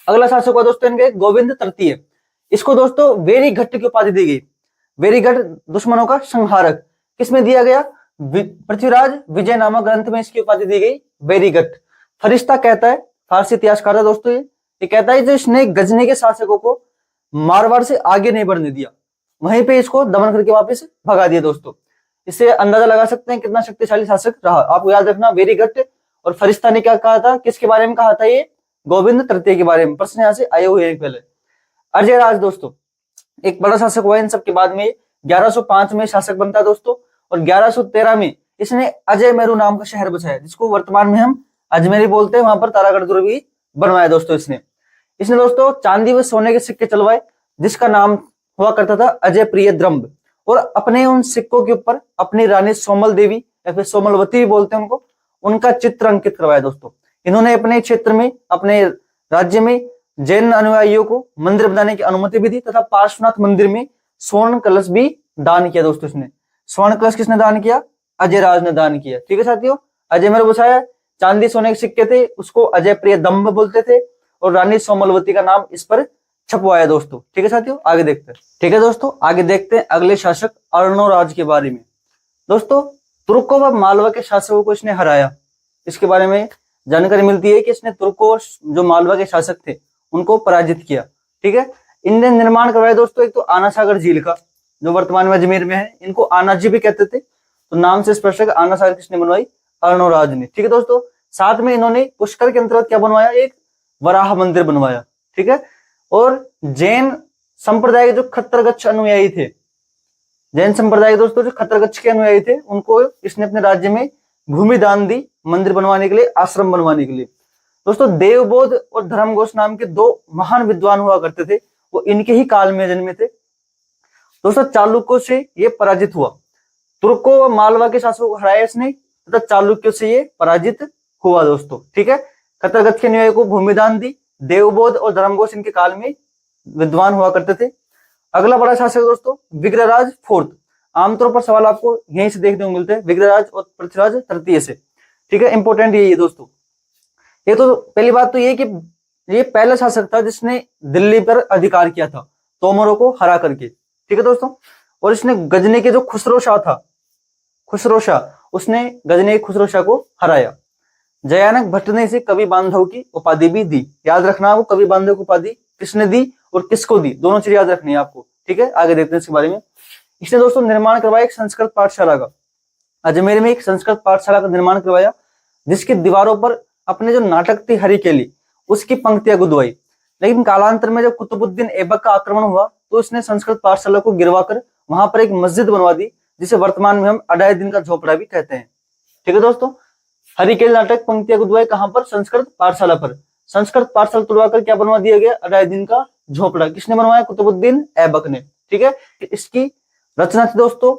अगला शासक हुआ दोस्तों इनके गोविंद तृतीय। इसको दोस्तों वेरीघट्ट की उपाधि दी गई। वेरीघट्ट दुश्मनों का संहारक किसमें दिया गया? पृथ्वीराज विजय नामक ग्रंथ में इसकी उपाधि दी गई वेरीघट्ट। फरिश्ता कहता है, फारसी इतिहासकार है दोस्तों, ये कहता है जो इसने गजनी के शासकों को मारवाड़ से आगे नहीं बढ़ने दिया, वहीं पे इसको दमन करके वापस भगा दिया दोस्तों। इससे अंदाजा लगा सकते हैं कितना शक्तिशाली शासक रहा। आपको याद रखना वेरीघट्ट और फरिश्ता ने क्या कहा था, किसके बारे में कहा था? ये गोविंद तृतीय के बारे में। प्रश्न यहाँ से आए हुए हैं पहले। अजय राज दोस्तों एक बड़ा शासक हुआ इन सबके बाद में। 1105 में शासक बनता है दोस्तों, और 1113 में इसने अजय मेरू नाम का शहर बसाया, जिसको वर्तमान में हम अजमेरी बोलते हैं। वहां पर तारागढ़ दुर्ग भी बनवाया दोस्तों इसने दोस्तों चांदी व सोने के सिक्के चलवाए, जिसका नाम हुआ करता था अजय प्रिय द्रम्ब। और अपने उन सिक्कों के ऊपर अपनी रानी सोमल देवी या फिर सोमलवती भी बोलते हैं उनको, उनका चित्र अंकित करवाया दोस्तों। इन्होंने अपने क्षेत्र में, अपने राज्य में जैन अनुयायियों को मंदिर बनाने की अनुमति भी दी, तथा पार्श्वनाथ मंदिर में स्वर्ण कलश भी दान किया दोस्तों। इसने स्वर्ण कलश किसने दान किया? अजय राज ने दान किया। ठीक है साथियों, अजय मेरे बसाया चांदी सोने के सिक्के थे, उसको अजय प्रिय दम्भ बोलते थे, और रानी सोमलवती का नाम इस पर छपवाया दोस्तों। ठीक है साथियों, आगे देखते हैं। ठीक है दोस्तों, आगे देखते हैं अगले शासक अर्णोराज के बारे में। दोस्तों तुर्कों व मालवा के शासकों को इसने हराया। इसके बारे में जानकारी मिलती है कि इसने तुर्कों जो मालवा के शासक थे उनको पराजित किया। ठीक है, इनने निर्माण करवाया दोस्तों एक तो आना सागर झील का, जो वर्तमान में अजमेर में है। इनको आना जी भी कहते थे, तो नाम से स्पष्ट है। आना सागर किसने बनवाई? अर्णोराज ने। ठीक है दोस्तों, साथ में इन्होंने पुष्कर के अंतर्गत क्या बनवाया? एक वराह मंदिर बनवाया। ठीक है, और जैन संप्रदाय के जो खत्रगच्छ अनुयायी थे, जैन संप्रदाय दोस्तों जो खत्रगच्छ के अनुयायी थे, उनको इसने अपने राज्य में भूमि दान दी मंदिर बनवाने के लिए, आश्रम बनवाने के लिए। दोस्तों देवबोध और धर्मघोष नाम के दो महान विद्वान हुआ करते थे, वो इनके ही काल में जन्मे थे दोस्तों। चालुक्यों से ये पराजित हुआ। तुर्कों व मालवा के शासकों को हराया इसने, तथा चालुक्यों से ये पराजित हुआ दोस्तों। ठीक है, खत्रगच्छ के अनुयायी को भूमि दान दी। देवबोध और धर्मघोष इनके काल में विद्वान हुआ करते थे। अगला बड़ा शासक दोस्तों विग्रहराज फोर्थ। आमतौर पर सवाल आपको यहीं से देखने को मिलते हैं, विग्रहराज और पृथ्वीराज तृतीय से। ठीक है, इंपॉर्टेंट यही है दोस्तों। ये तो पहली बात तो ये कि ये पहला शासक था जिसने दिल्ली पर अधिकार किया था तोमरों को हरा करके। ठीक है दोस्तों, और इसने गजनी के जो खुसरो शाह था, खुसरो शाह, उसने गजनी के खुसरो शाह को हराया। जयानक भट्ट ने इसे कवि बांधव की उपाधि भी दी। याद रखना आपको, कवि बांधव की उपाधि किसने दी और किसको दी, दोनों चीज याद रखनी है आपको। ठीक है, आगे देखते हैं इसके बारे में। इसने दोस्तों निर्माण करवाया एक संस्कृत पाठशाला का। अजमेर में एक संस्कृत पाठशाला का निर्माण करवाया, जिसकी दीवारों पर अपने जो नाटक थी हरिकेली, उसकी पंक्तियां गुदवाई। लेकिन कालांतर में जब कुतुबुद्दीन ऐबक का आक्रमण हुआ, तो इसने संस्कृत पाठशाला को गिरवाकर वहां पर एक मस्जिद बनवा दी, जिसे वर्तमान में हम अढ़ाई दिन का झोपड़ा भी कहते हैं। ठीक है दोस्तों, हरिकेल नाटक पंक्तियां गुदवाई कहां पर? संस्कृत पाठशाला पर। संस्कृत पाठशाला तुड़वाकर क्या बनवा दिया गया? अढ़ाई दिन का झोपड़ा। किसने बनवाया? कुतुबुद्दीन ऐबक ने। ठीक है, इसकी रचना थी दोस्तों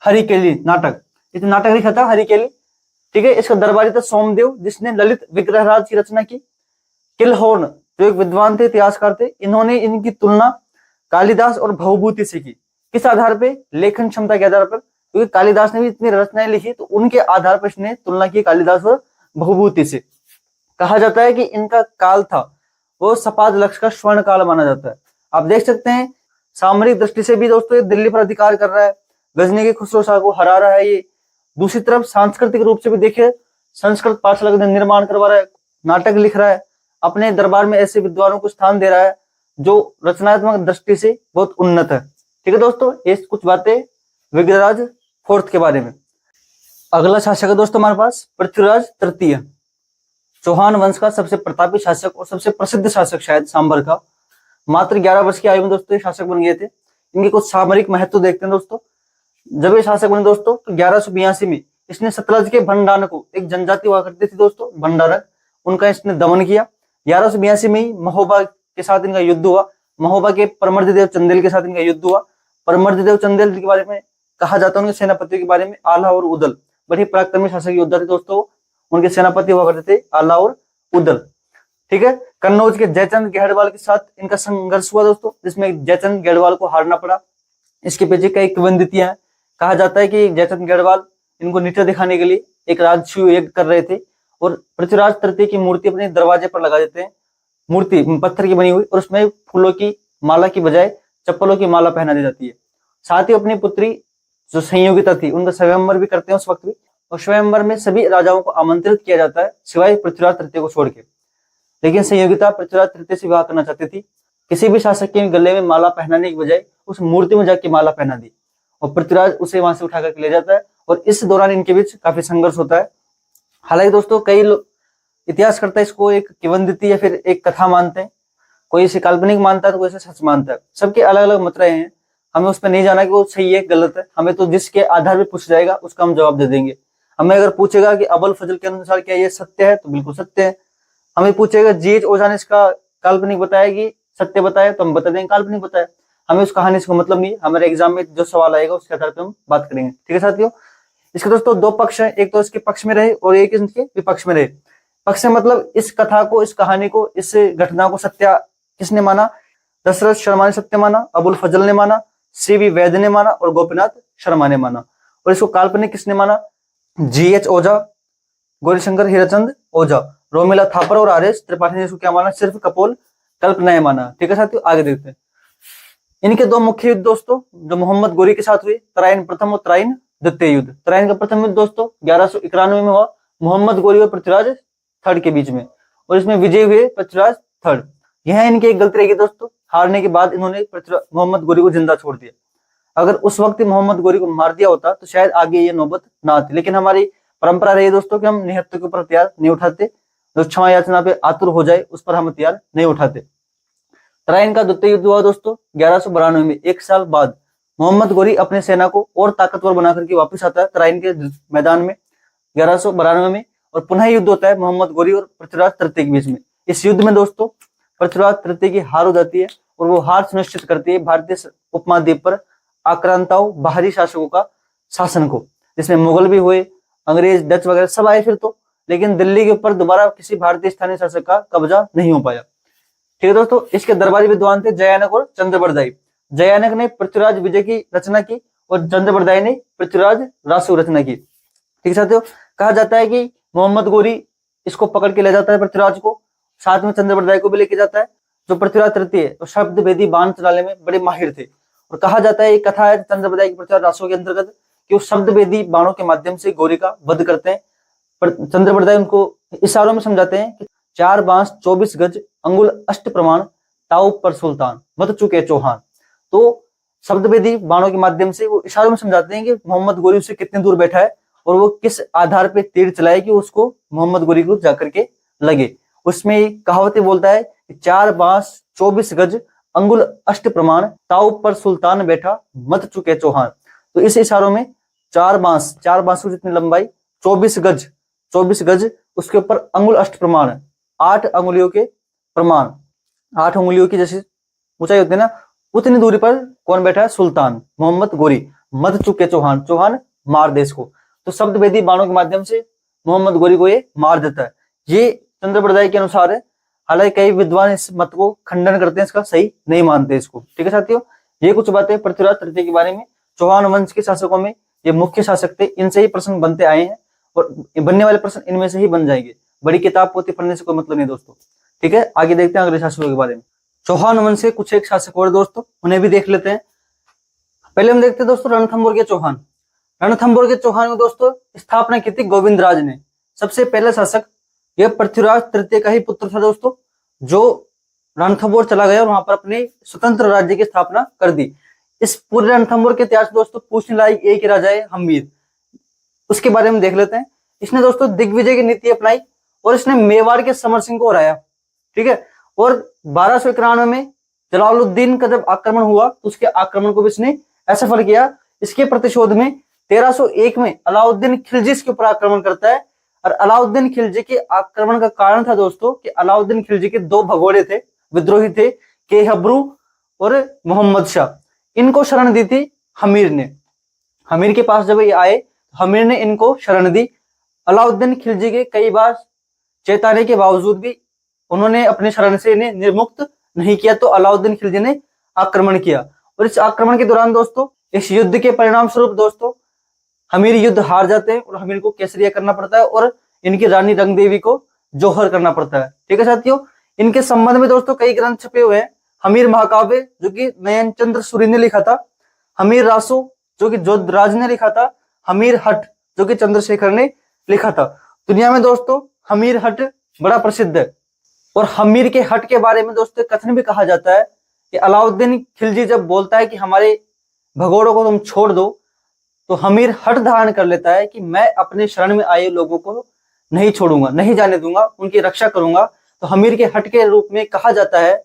हरिकेली नाटक। इस नाटक लिखा था हरिकेली। ठीक है, इसका दरबारी था सोमदेव, जिसने ललित विग्रहराज की रचना की। किलहोर्न जो एक विद्वान थे, इतिहासकार थे, इन्होंने इनकी तुलना कालिदास और भवभूति से की। किस आधार पे? लेखन क्षमता के आधार पर, क्योंकि कालिदास ने भी इतनी रचनाएं लिखी, तो उनके आधार पर इसने तुलना की कालिदास और भवभूति से। कहा जाता है कि इनका काल था वो सपाद लक्ष का स्वर्ण काल माना जाता है। आप देख सकते हैं सामरिक दृष्टि से भी दोस्तों ये दिल्ली पर अधिकार कर रहा है, गजनी के खुसरो शाह को हरा रहा है ये। दूसरी तरफ सांस्कृतिक रूप से भी देखिए, संस्कृत पाठशाला का निर्माण करवा रहा है, नाटक लिख रहा है, अपने दरबार में ऐसे विद्वानों को स्थान दे रहा है जो रचनात्मक दृष्टि से बहुत उन्नत है। ठीक है दोस्तों, ये कुछ बातें विग्रहराज फोर्थ के बारे में। अगला शासक है दोस्तों हमारे पास पृथ्वीराज तृतीय। चौहान वंश का सबसे प्रतापी शासक और सबसे प्रसिद्ध शासक शायद सांबर का। मात्र 11 वर्ष की आयु में दोस्तों ये शासक बन गए थे। इनके कुछ सामरिक महत्व देखते हैं दोस्तों। जब ये शासक बने दोस्तों तो 1182 में इसने सतलज के भंडारकों, एक जनजाति हुआ करती थी दोस्तों भंडारक, उनका इसने दमन किया। 1182 में ही महोबा के साथ इनका युद्ध हुआ, महोबा के परमर्ददेव चंदेल के साथ इनका युद्ध हुआ। परमर्ददेव चंदेल के बारे में कहा जाता है, उनके सेनापति के बारे में आल्हा और उदल, बड़े पराक्रमी शासक योद्धा थे दोस्तों। उनके सेनापति हुआ करते थे आल्हा और उदल। ठीक है, कन्नौज के जयचंद गढ़वाल के साथ इनका संघर्ष हुआ दोस्तों, जिसमें जयचंद गढ़वाल को हारना पड़ा। इसके पीछे कई किंवदंतियां हैं। कहा जाता है कि जयचंद गढ़वाल इनको नीचा दिखाने के लिए एक राजसूय यज्ञ कर रहे थे और पृथ्वीराज तृतीय की मूर्ति अपने दरवाजे पर लगा देते हैं, मूर्ति पत्थर की बनी हुई, और उसमें फूलों की माला की बजाय चप्पलों की माला पहना दी जाती है। साथ ही अपनी पुत्री जो संयोगिता थी उनका स्वयंवर भी करते हैं उस वक्त भी, और स्वयंवर में सभी राजाओं को आमंत्रित किया जाता है सिवाय पृथ्वीराज तृतीय को छोड़ के। लेकिन संयोगिता पृथ्वीराज तृतीय से विवाह करना चाहती थी। किसी भी शासक के गले में माला पहनाने की बजाय उस मूर्ति में जाके माला पहना दी और पृथ्वीराज उसे वहां से उठा करके ले जाता है, और इस दौरान इनके बीच काफी संघर्ष होता है। हालांकि दोस्तों कई लोग इतिहासकर्ता इसको एक किंवदंती या फिर एक कथा मानते हैं, कोई इसे काल्पनिक मानता है तो कोई इसे सच मानता है। सबके अलग अलग मत रहे हैं, हमें उस पर नहीं जाना कि वो सही है गलत है। हमें तो जिसके आधार पर पूछ जाएगा उसका हम जवाब दे देंगे। हमें अगर पूछेगा कि अबुल फजल के अनुसार क्या ये सत्य है तो बिल्कुल सत्य है। हमें पूछेगा जीएच ओझा ने इसका काल्पनिक बताया कि सत्य बताया तो हम बता देंगे काल्पनिक बताया। हमें उस कहानी से मतलब नहीं है, हमारे एग्जाम में जो सवाल आएगा उसके आधार पर हम बात करेंगे। ठीक है साथियों, इसके दोस्तों दो पक्ष हैं, एक तो इसके पक्ष में रहे और एक इसके विपक्ष में रहे। पक्ष से मतलब इस कथा को, इस कहानी को, इस घटना को सत्य किसने माना? दशरथ शर्मा ने सत्य माना, अबुल फजल ने माना, सीवी वैद्य ने माना और गोपीनाथ शर्मा ने माना। और इसको काल्पनिक किसने माना? जीएच ओझा, गौरीशंकर हीराचंद ओझा, रोमिला थापर और आरएस त्रिपाठी ने इसको क्या माना? सिर्फ कपोल कल्पनाएं माना। ठीक है साथियों, आगे देखते हैं। इनके दो मुख्य युद्ध दोस्तों जो मोहम्मद गोरी के साथ हुए, तराइन प्रथम और तराइन द्वितीय युद्ध। तराइन का प्रथम युद्ध दोस्तों 1191 में हुआ मोहम्मद गोरी और पृथ्वीराज थर्ड के बीच में, और इसमें विजय हुए पृथ्वीराज थर्ड। यह इनकी एक गलती रहेगी दोस्तों, हारने के बाद इन्होंने मोहम्मद गोरी को जिंदा छोड़ दिया। अगर उस वक्त मोहम्मद गोरी को मार दिया होता तो शायद आगे ये नौबत ना आती। लेकिन हमारी परंपरा रही दोस्तों कि हम निहत्थे के ऊपर हथियार नहीं उठाते, जो क्षमा याचना पे आतुर हो जाए उस पर हम हथियार नहीं उठाते। तराइन का द्वितीय युद्ध हुआ दोस्तों 1192 में। एक साल बाद मोहम्मद गोरी अपने सेना को और ताकतवर बनाकर के वापस आता है तराइन के मैदान में 1192 में, और पुनः युद्ध होता है मोहम्मद गोरी और पृथ्वीराज तृतीय के बीच में। इस युद्ध में दोस्तों पृथ्वीराज तृतीय की हार हो जाती है और वो हार सुनिश्चित करती है भारतीय उपमहाद्वीप पर आक्रांताओं बाहरी शासकों का शासन को, जिसमें मुगल भी हुए, अंग्रेज, डच वगैरह सब आए फिर तो, लेकिन दिल्ली के ऊपर दोबारा किसी भारतीय स्थानीय शासक का कब्जा नहीं हो पाया। ठीक है दोस्तों, इसके दरबारी विद्वान थे जयानक और चंद्रबरदाई। जयानक ने पृथ्वीराज विजय की रचना की और चंद्रबरदाई ने पृथ्वीराज रासु रचना की। ठीक है साथियों, कहा जाता है कि मोहम्मद गोरी इसको पकड़ के ले जाता है पृथ्वीराज को, साथ में चंद्रबरदाई को भी लेके जाता है। जो पृथ्वीराज तृतीय तो शब्द भेदी बाण चलाने में बड़े माहिर थे, और कहा जाता है एक कथा है चंद्रबरदाई की पृथ्वीराज रासु के अंतर्गत कि वो शब्द भेदी बाणों के माध्यम से गोरी का वध करते हैं। पर चंद्रबरदाई उनको इशारों में समझाते हैं कि 4 बांस 24 गज अंगुल अष्ट प्रमाण ताऊ पर सुल्तान मत चुके चौहान। तो शब्द भेदी बाणों के माध्यम से वो इशारों में समझाते हैं कि मोहम्मद गोरी उससे कितने दूर बैठा है और वो किस आधार पे तीर चलाए कि उसको मोहम्मद गोरी को जाकर के लगे। उसमें कहावतें बोलता है कि 4 बांस 24 गज अंगुल अष्ट प्रमाण ताऊ पर सुल्तान बैठा मत चुके चौहान। तो इस इशारों में 4 बांस की जितनी लंबाई 24 गज उसके ऊपर अंगुल अष्ट प्रमाण 8 अंगुलियों के प्रमाण, 8 अंगुलियों की जैसे ऊंचाई होती है ना, उतनी दूरी पर कौन बैठा है? सुल्तान मोहम्मद गोरी। मत चुके चौहान, चौहान मार दे इसको। तो शब्द भेदी बाणों के माध्यम से मोहम्मद गोरी को ये मार देता है। ये चंद्रबरदाई के अनुसार है, हालांकि कई विद्वान इस मत को खंडन करते हैं, इसका सही नहीं मानते इसको। ठीक है साथियों, ये कुछ बातें पृथ्वीराज तृतीय के बारे में। चौहान वंश के शासकों में ये मुख्य शासक थे, इनसे ही प्रश्न बनते आए हैं और बनने वाले प्रश्न इनमें से ही बन जाएंगे। बड़ी किताब पोथी पढ़ने से कोई मतलब नहीं दोस्तों। ठीक है, आगे देखते हैं अगले शासकों के बारे में। चौहान वंश के कुछ एक शासक और दोस्तों, उन्हें भी देख लेते हैं। पहले हम देखते हैं दोस्तों रणथंभौर के चौहान। रणथंभौर के चौहान में दोस्तों स्थापना की थी गोविंदराज ने। सबसे पहला शासक यह पृथ्वीराज तृतीय का ही पुत्र था दोस्तों, जो रणथंभौर चला गया और वहां पर अपने स्वतंत्र राज्य की स्थापना कर दी। इस पूरे रणथंभौर के इतिहास दोस्तों पूछने लायक एक ही राजा है हम्मीर, उसके बारे में देख लेते हैं। इसने दोस्तों दिग्विजय की नीति अपनाई और इसने मेवाड़ के समर सिंह को हराया। ठीक है, और 1291 में जलालुद्दीन का जब आक्रमण हुआ तो उसके आक्रमण को भी इसने असफल किया। इसके प्रतिशोध में 1301 में अलाउद्दीन खिलजी के ऊपर आक्रमण करता है। और अलाउद्दीन खिलजी के आक्रमण का कारण था दोस्तों कि अलाउद्दीन खिलजी के 2 भगोड़े थे, विद्रोही थे के हब्रू और मोहम्मद शाह। इनको शरण दी थी हमीर ने। हमीर के पास जब ये आए, हमीर ने इनको शरण दी। अलाउद्दीन खिलजी के कई बार चेताने के बावजूद भी उन्होंने अपने शरण से इन्हें निर्मुक्त नहीं किया, तो अलाउद्दीन खिलजी ने आक्रमण किया। और इस आक्रमण के दौरान दोस्तों, इस युद्ध के परिणाम स्वरूप दोस्तों, हमीर युद्ध हार जाते हैं और हमीर को केसरिया करना पड़ता है और इनकी रानी रंगदेवी को जौहर करना पड़ता है। ठीक है साथियों, इनके संबंध में दोस्तों कई ग्रंथ छपे हुए हैं। हमीर महाकाव्य जो कि नयन चंद्र सूरी ने लिखा था, हमीर रासो जो कि जोधराज ने लिखा था, हमीर हट जो कि चंद्रशेखर ने लिखा था। दुनिया में दोस्तों हमीर हट बड़ा प्रसिद्ध है। और हमीर के हट के बारे में दोस्तों कथन भी कहा जाता है कि अलाउद्दीन खिलजी जब बोलता है कि हमारे भगोड़ों को तुम छोड़ दो, तो हमीर हट धारण कर लेता है कि मैं अपने शरण में आए लोगों को नहीं छोड़ूंगा, नहीं जाने दूंगा, उनकी रक्षा करूंगा। तो हमीर के हट के रूप में कहा जाता है,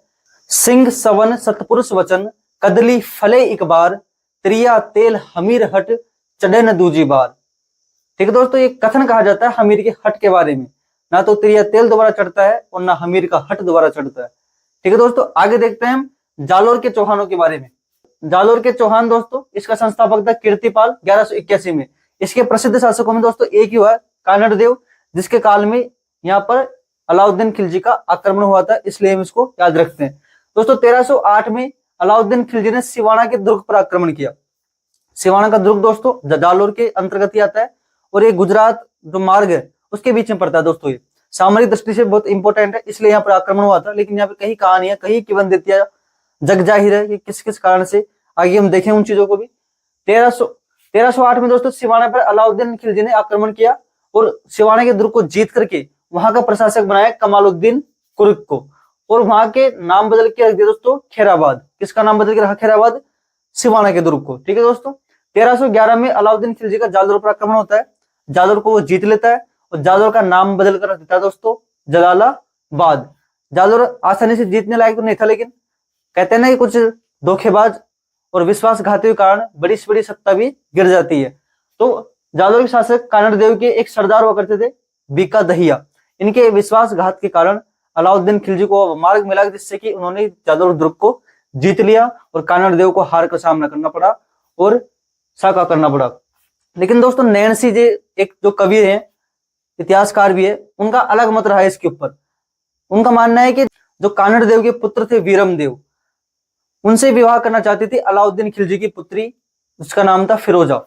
सिंह सवन सतपुरुष वचन कदली फले एक बार, त्रिया तेल हमीर हट चढ़े न दूजी बार। ठीक है दोस्तों, ये कथन कहा जाता है हमीर के हट के बारे में। ना तो त्रिया तेल दोबारा चढ़ता है और ना हमीर का हट दोबारा चढ़ता है। ठीक है दोस्तों, आगे देखते हैं हम जालोर के चौहानों के बारे में। जालोर के चौहान दोस्तों, इसका संस्थापक था कीर्तिपाल 1181 में। इसके प्रसिद्ध शासकों में दोस्तों एक ही हुआ, कानड़ देव, जिसके काल में यहाँ पर अलाउद्दीन खिलजी का आक्रमण हुआ था, इसलिए हम इसको याद रखते हैं। दोस्तों 1308 में अलाउद्दीन खिलजी ने सिवाना के दुर्ग पर आक्रमण किया। सिवाना का दुर्ग दोस्तों जालोर के अंतर्गत ही आता है और ये गुजरात जो मार्ग है उसके बीच में पड़ता है। दोस्तों ये सामरिक दृष्टि से बहुत इंपॉर्टेंट है, इसलिए यहाँ पर आक्रमण हुआ था। लेकिन यहाँ पे कहीं कहानियां, कहीं किंवदंतियां जग जाहिर है कि किस किस कारण से, आगे हम देखें उन चीजों को भी। 1308 में दोस्तों सिवाना पर अलाउद्दीन खिलजी ने आक्रमण किया और सिवाना के दुर्ग को जीत करके वहां का प्रशासक बनाया कमालुद्दीन कुर्क को, और वहां के नाम बदल के रख दिया दोस्तों खैराबाद। किसका नाम बदल के रखा? खैराबाद, सिवाना के दुर्ग को। ठीक है दोस्तों, 1311 में अलाउद्दीन खिलजी का जालोर पर आक्रमण होता है। जालोर को वो जीत लेता है और जालोर का नाम बदल कर रख देता है दोस्तों जलालाबाद। जालोर आसानी से जीतने लायक तो नहीं था, लेकिन कहते हैं ना कि कुछ धोखेबाज और विश्वासघाती के कारण बड़ी से बड़ी सत्ता भी गिर जाती है। तो जालोर के शासक कानड़ देव के एक सरदार हुआ करते थे बीका दहिया। इनके विश्वासघात के कारण अलाउद्दीन खिलजी को मार्ग मिला, जिससे कि उन्होंने जालोर दुर्ग को जीत लिया और कानड़ देव को हार का सामना करना पड़ा और साका करना पड़ा। लेकिन दोस्तों नैणसी जी एक जो कवि हैं, इतिहासकार भी है, उनका अलग मत रहा है इसके ऊपर। उनका मानना है कि जो कानड़ देव के पुत्र थे वीरम देव, उनसे विवाह करना चाहती थी अलाउद्दीन खिलजी की पुत्री, उसका नाम था फिरोजा।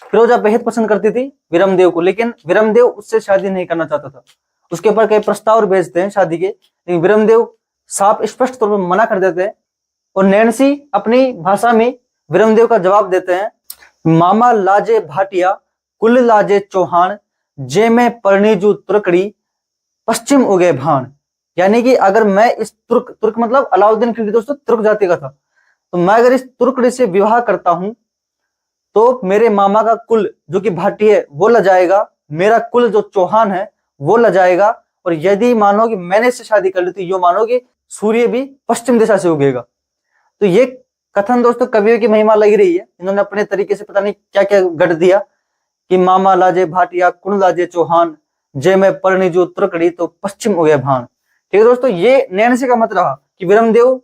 फिरोजा बेहद पसंद करती थी वीरम देव को, लेकिन वीरम देव उससे शादी नहीं करना चाहता था। उसके ऊपर कई प्रस्ताव भेजते हैं शादी के, लेकिन वीरम देव साफ स्पष्ट तौर पर मना कर देते हैं। और नैणसी अपनी भाषा में वीरम देव का जवाब देते हैं, मामा लाजे भाटिया कुल लाजे चौहान, जे में परनीजू तुर्कड़ी पश्चिम उगे भान। यानी कि अगर मैं इस तुर्क मतलब अलाउद्दीन खिलजी दोस्तों तुर्क जाति का था, तो मैं अगर इस तुर्कड़ी से विवाह करता हूं तो मेरे मामा का कुल जो कि भाटी है वो ल जाएगा, मेरा कुल जो चौहान है वो ल जाएगा, और यदि मानो कि मैंने इससे शादी कर ली तो यो मानो कि सूर्य भी पश्चिम दिशा से उगेगा। तो ये कथन दोस्तों कवियों की महिमा लग रही है। इन्होंने अपने तरीके से पता नहीं क्या क्या गढ़ दिया कि मामा लाजे भाटिया कुल लाजे चौहान, जय में परनीजू तुर्कड़ी तो पश्चिम उगे भान। ठीक है दोस्तों, ये नैणसी का मत रहा कि वीरमदेव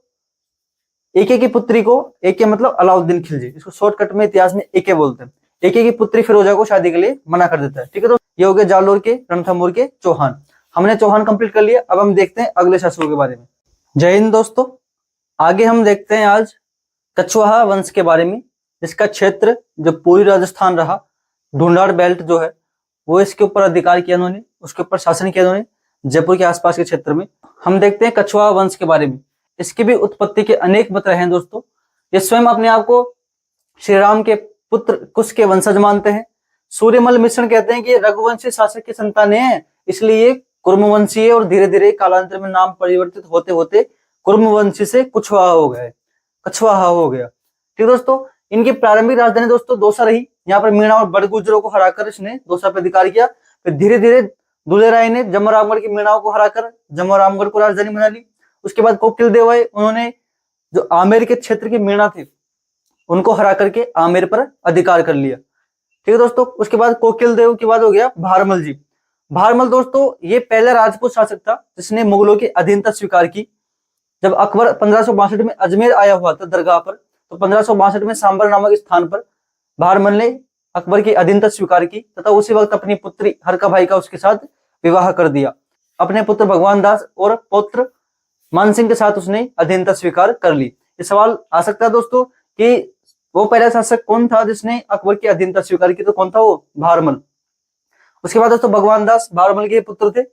एके की पुत्री को, एके मतलब अलाउद्दीन खिलजी, इसको शॉर्टकट में इतिहास में एके बोलते हैं, एके की पुत्री फिरोजा को शादी के लिए मना कर देता है। ठीक है दोस्तों, ये हो गए जालोर के, रणथंभौर के चौहान। हमने चौहान कंप्लीट कर लिया। अब हम देखते हैं अगले शासकों के बारे में। जय हिंद दोस्तों, आगे हम देखते हैं आज कछवाहा वंश के बारे में, जिसका क्षेत्र जो पूरी राजस्थान रहा, ढूंढाड़ बेल्ट जो है वो इसके ऊपर अधिकार किया उन्होंने, उसके ऊपर शासन किया उन्होंने, जयपुर के आसपास के क्षेत्र में। हम देखते हैं कछवाहा वंश के बारे में। इसकी भी उत्पत्ति के अनेक मत रहे हैं दोस्तों। ये स्वयं अपने आप को श्री राम के पुत्र कुश के वंशज मानते हैं। सूर्यमल मिश्रण कहते हैं कि रघुवंशी शासक की संतानें हैं, इसलिए ये कुर्मवंशी है, और धीरे धीरे कालांतर में नाम परिवर्तित होते होते कुर्मवंशी से कुछवाहा हो गए, कछवाहा हो गया। ठीक दोस्तों, इनकी प्रारंभिक राजधानी दोस्तों दौसा रही। यहाँ पर मीणा और बड़गुजरों को हराकर इसने दौसा पर अधिकार किया। फिर धीरे धीरे दुले राय ने जमरामगढ़ की मीणाओं को हराकर जमरामगढ़ को राजधानी बना ली। उसके बाद कोकिल देव आए, उन्होंने जो आमेर के क्षेत्र के मीणा थे उनको हरा करके आमेर पर अधिकार कर लिया। ठीक है दोस्तों, उसके बाद कोकिल देव के बाद हो गया भारमल जी। भारमल दोस्तों ये पहला राजपूत शासक था जिसने मुगलों की अधीनता स्वीकार की। जब अकबर 1562 में अजमेर आया हुआ था दरगाह पर, तो 1562 में सांबर नामक स्थान पर बहारमल ने अकबर की अधीनता स्वीकार की तथा उसी वक्त अपनी पुत्री हरका भाई का उसके साथ विवाह कर दिया। अपने पुत्र भगवान दास और पौत्र मानसिंह के साथ उसने अधीनता स्वीकार कर ली। ये सवाल आ सकता है दोस्तों कि वो पहला शासक कौन था जिसने अकबर की अधीनता स्वीकार की, तो कौन था वो? बहारमल। उसके बाद दोस्तों भगवान दास बहारमल के पुत्र थे।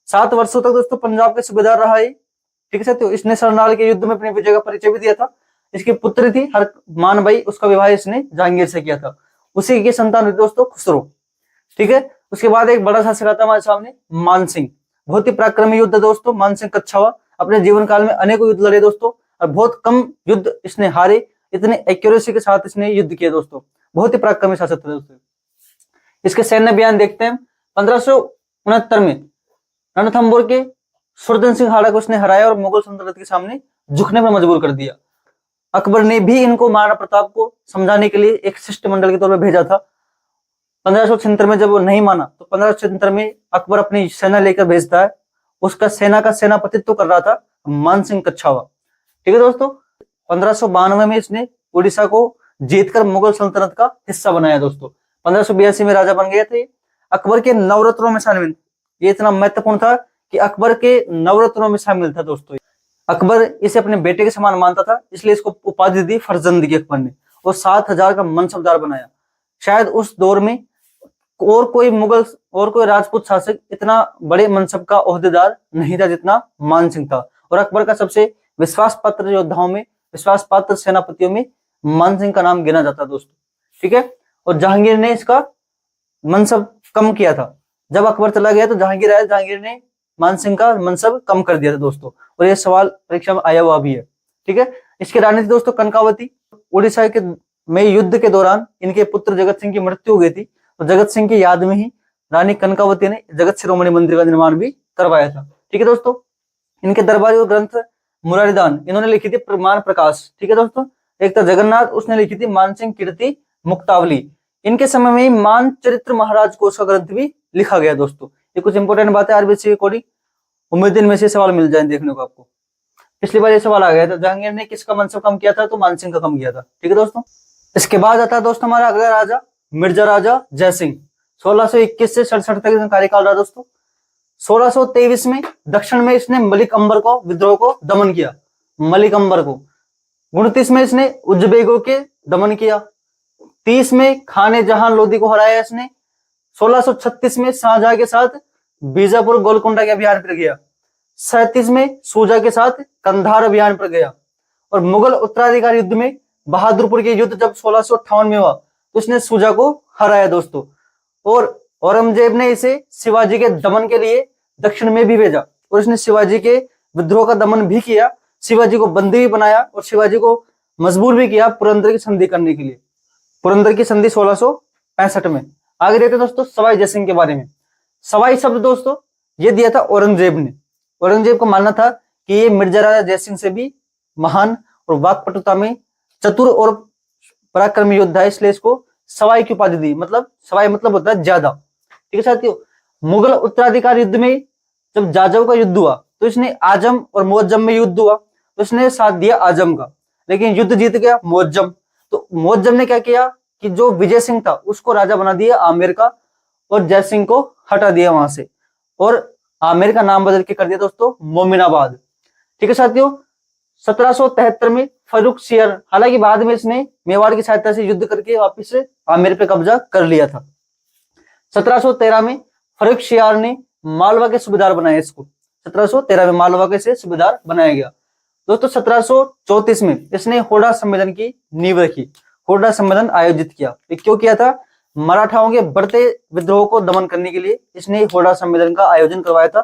7 वर्षों तक दोस्तों पंजाब के सूबेदार रहा है, ठीक है। तो इसने सरनाल के युद्ध में अपनी विजय का परिचय भी दिया था। इसकी पुत्री थी हरमान बाई, उसका विवाह इसने जहांगीर से किया था। उसी की संतान हुई दोस्तों खुसरो, ठीक है। उसके बाद एक बड़ा शासक आता हमारे सामने, मानसिंह। बहुत ही पराक्रमी युद्ध दोस्तों मानसिंह कच्छावा। अपने जीवन काल में अनेकों युद्ध लड़े दोस्तों, और बहुत कम युद्ध इसने हारे। इतने एक्यूरेसी के साथ इसने युद्ध किए दोस्तों, बहुत ही पराक्रमी शासक थे दोस्तों। इसके सैन्य बयान देखते हैं। 1569 में रणथंभौर के सुरजन सिंह हाड़ा को उसने हराया और मुगल सल्तनत के सामने झुकने पर मजबूर कर दिया। अकबर ने भी इनको महाराणा प्रताप को समझाने के लिए एक शिष्टमंडल के तौर पर भेजा था। 1576 में जब वो नहीं माना तो 1576 में अकबर अपनी सेना लेकर भेजता है। उसका सेना का सेनापतित्व कर रहा था मानसिंह कच्छावा, ठीक है दोस्तों। 1592 में इसने उड़ीसा को जीतकर मुगल सल्तनत का हिस्सा बनाया दोस्तों। 1582 में राजा बन गए थे। अकबर के नवरत्नों में शामिल, ये इतना महत्वपूर्ण था कि अकबर के नवरत्नों में शामिल था दोस्तों। अकबर इसे अपने बेटे के समान मानता था, इसलिए इसको उपाधि दी फर्जंद की अकबर ने, और 7000 का मनसबदार बनाया। शायद उस दौर में और कोई राजपूत शासक इतना बड़े मनसब का ओहदेदार नहीं था जितना मानसिंह था। और अकबर का सबसे विश्वास पात्र योद्धाओं में, विश्वास पात्र सेनापतियों में मानसिंह का नाम गिना जाता है दोस्तों, ठीक है। और जहांगीर ने इसका मनसब कम किया था। जब अकबर चला गया तो जहांगीर आया, जहांगीर ने मानसिंह का मनसब कम कर दिया था दोस्तों। और ये सवाल परीक्षा में आया हुआ भी है, ठीक है। इसकी रानी थी दोस्तों कनकावती। उड़ीसा के में युद्ध के दौरान इनके पुत्र जगत सिंह की मृत्यु हो गई थी, तो जगत सिंह की याद में ही रानी कनकावती ने जगत शिरोमणि मंदिर का निर्माण भी करवाया था, ठीक है दोस्तों। इनके दरबारी और ग्रंथ मुरारीदान इन्होंने लिखी थी प्रमाण प्रकाश, ठीक है दोस्तों। एक तो जगन्नाथ, उसने लिखी थी मानसिंह कीर्ति मुक्तावली। इनके समय में ही मानचरित्र महाराज कोश का ग्रंथ भी लिखा गया दोस्तों। ये कुछ इंपोर्टेंट बातें आरबीसी के अकॉर्डिंग, उम्मीद इनमें से सवाल मिल जाए देखने को आपको। पिछली बार ये सवाल आ गया था, जहांगीर ने किसका मनसब कम किया था, तो मानसिंह का कम किया था, ठीक है दोस्तों। इसके बाद आता है दोस्तों हमारा अगला राजा मिर्जा राजा जयसिंह। 1621 से 67 तक इसका कार्यकाल रहा दोस्तों। 1623 में दक्षिण में इसने मलिक अंबर को विद्रोह को दमन किया, मलिक अंबर को। 29 में इसने उज्बेगों के दमन किया। 30 में खाने जहां लोधी को हराया इसने। 1636 में शाहजहां के साथ बीजापुर गोलकुंडा के अभियान पर गया। 37 में सूजा के साथ कंधार अभियान पर गया। और मुगल उत्तराधिकार युद्ध में बहादुरपुर के युद्ध जब 1658 में हुआ तो इसने सूजा को हराया दोस्तों। और औरंगजेब ने इसे शिवाजी के दमन के लिए दक्षिण में भी भेजा, और इसने शिवाजी के विद्रोह का दमन भी किया, शिवाजी को बंदी भी बनाया, और शिवाजी को मजबूर भी किया पुरंदर की संधि करने के लिए। पुरंदर की संधि 1665 में। आगे देखते दोस्तों सवाई जयसिंह के बारे में। सवाई शब्द दोस्तों ये दिया था औरंगजेब ने। औरंगजेब को मानना था कि ये मिर्जा राजा जयसिंह से भी महान और वाक्पटुता में चतुर और पराक्रमी योद्धा है, इसलिए इसको सवाई की उपाधि दी। मतलब सवाई मतलब होता है ज्यादा, ठीक है साथियों। मुगल उत्तराधिकार युद्ध में जब जाजव का युद्ध हुआ तो इसने आजम और मुअज्जम में युद्ध हुआ तो इसने साथ दिया आजम का, लेकिन युद्ध जीत गया मुअज्जम। तो मुअज्जम ने क्या किया कि जो विजय सिंह था उसको राजा बना दिया आमेर का, और जय सिंह को हटा दिया वहां से, और आमेर का नाम बदल के कर दिया दोस्तों मोमिनाबाद, ठीक है साथियों। 1773 में फर्रुख सियर, हालांकि बाद में इसने मेवाड़ की सहायता से युद्ध करके वापस से आमेर पे कब्जा कर लिया था। 1713 में फर्रुख सियार ने मालवा के सूबेदार बनाया इसको। 1713 में मालवा के से सूबेदार बनाया गया दोस्तों। 1734 में इसने होडा सम्मेलन की नींव रखी, होडा सम्मेलन आयोजित किया। क्यों किया था? मराठाओं के बढ़ते विद्रोह को दमन करने के लिए इसने होडा सम्मेलन का आयोजन करवाया था।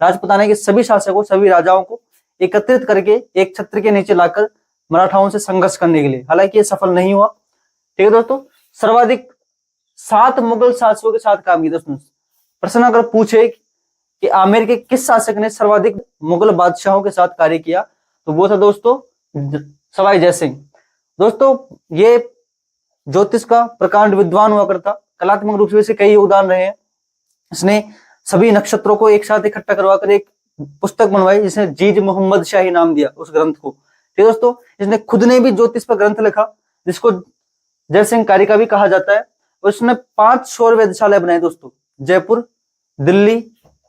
राजपुताना के सभी शासकों, सभी राजाओं को एकत्रित करके एक छत्र के नीचे लाकर मराठाओं से संघर्ष करने के लिए, हालांकि ये सफल नहीं हुआ, ठीक है दोस्तों। सर्वाधिक 7 मुगल शासकों के साथ काम किया दोस्तों। प्रश्न अगर पूछे कि आमेर के किस शासक ने सर्वाधिक मुगल बादशाहों के साथ कार्य किया, तो वो था दोस्तों सवाई जयसिंह। दोस्तों ये ज्योतिष का प्रकांड विद्वान हुआ करता, कलात्मक रूप से कई योगदान रहे हैं। इसने सभी नक्षत्रों को एक साथ इकट्ठा करवाकर एक पुस्तक बनवाई जिसने जीज मोहम्मद शाही नाम दिया उस ग्रंथ को। ठीक है दोस्तों, इसने खुद ने भी ज्योतिष पर ग्रंथ लिखा जिसको जयसिंह कारिका भी कहा जाता है। उसने 5 सौर वेधशालाएं बनाई दोस्तों, जयपुर, दिल्ली,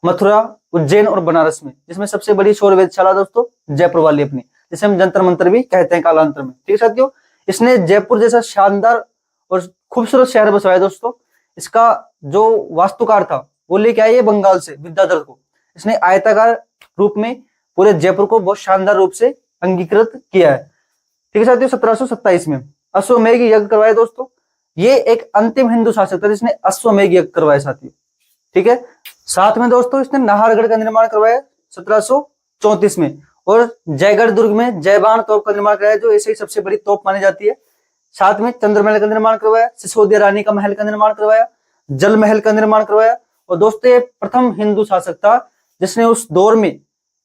मथुरा, उज्जैन और बनारस में, जिसमें सबसे बड़ी सौर वेधशाला दोस्तों जयपुर वाली अपनी, जिसे हम जंतर मंतर भी कहते हैं कालांतर में। ठीक है साथियों, इसने जयपुर जैसा शानदार और खूबसूरत शहर बसवाया दोस्तों। इसका जो वास्तुकार था वो लेके आए बंगाल से विद्याधर को। इसने आयताकार रूप में पूरे जयपुर को बहुत शानदार रूप से अंगीकृत किया है। ठीक है साथियों, 1727 में अश्वमेध यज्ञ करवाया दोस्तों। ये एक अंतिम हिंदू शासक था जिसने अश्वमेध यज्ञ करवाया साथियों। ठीक है, साथ में दोस्तों इसने नाहरगढ़ का निर्माण करवाया 1734 में, और जयगढ़ दुर्ग में जयबान तोप का निर्माण कराया जो ऐसे ही सबसे बड़ी तोप मानी जाती है। साथ में चंद्रमहल का निर्माण करवाया, सिसोदिया रानी का महल का निर्माण करवाया, जल महल का निर्माण करवाया। और दोस्तों ये प्रथम हिंदू शासक था जिसने उस दौर में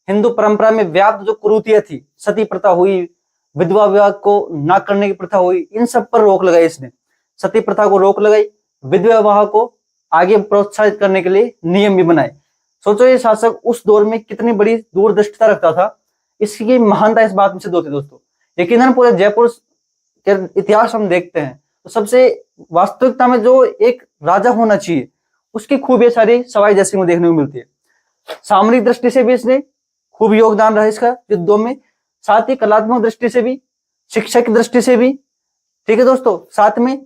हिंदू परंपरा में व्याप्त जो कुरीतियां थी, सती प्रथा हुई, विधवा विवाह को ना करने की प्रथा हुई, इन सब पर रोक लगाई। इसने सती प्रथा को रोक लगाई, विधवा विवाह को आगे प्रोत्साहित करने के लिए नियम भी बनाए। सोचो ये शासक उस दौर में कितनी बड़ी दूरदृष्टिता रखता था, इसकी महानता इस बात में सिद्ध होती दोस्तों। यकीनन पूरे जयपुर के इतिहास हम देखते हैं तो सबसे वास्तविकता में जो एक राजा होना चाहिए उसकी खूबियां सारी सवाई जयसिंह में देखने को मिलती है। सामरिक दृष्टि से भी इसने खूब योगदान रहा इसका युद्धों में, साथ ही कलात्मक दृष्टि से भी, शिक्षा की दृष्टि से भी, ठीक है दोस्तों, साथ में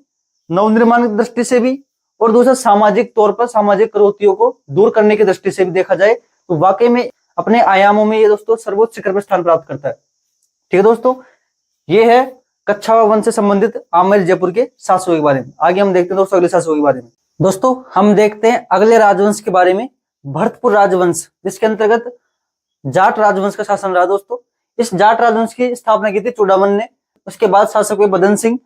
नवनिर्माण की दृष्टि से भी, और दूसरा सामाजिक तौर पर सामाजिक कुरीतियों को दूर करने की दृष्टि से भी देखा जाए तो वाकई में अपने आयामों में ये दोस्तों सर्वोच्च शिखर पर स्थान प्राप्त करता है। ठीक है दोस्तों, ये है कच्छावा वंश से संबंधित आमेर जयपुर के शासकों के बारे में। आगे हम देखते हैं दोस्तों अगले शासकों के बारे में। दोस्तों हम देखते हैं अगले राजवंश के बारे में, भरतपुर राजवंश, जिसके अंतर्गत जाट राजवंश का शासन रहा दोस्तों। इस जाट राजवंश की स्थापना की थी चूड़ामन ने। उसके बाद शासक हुए बदन सिंह,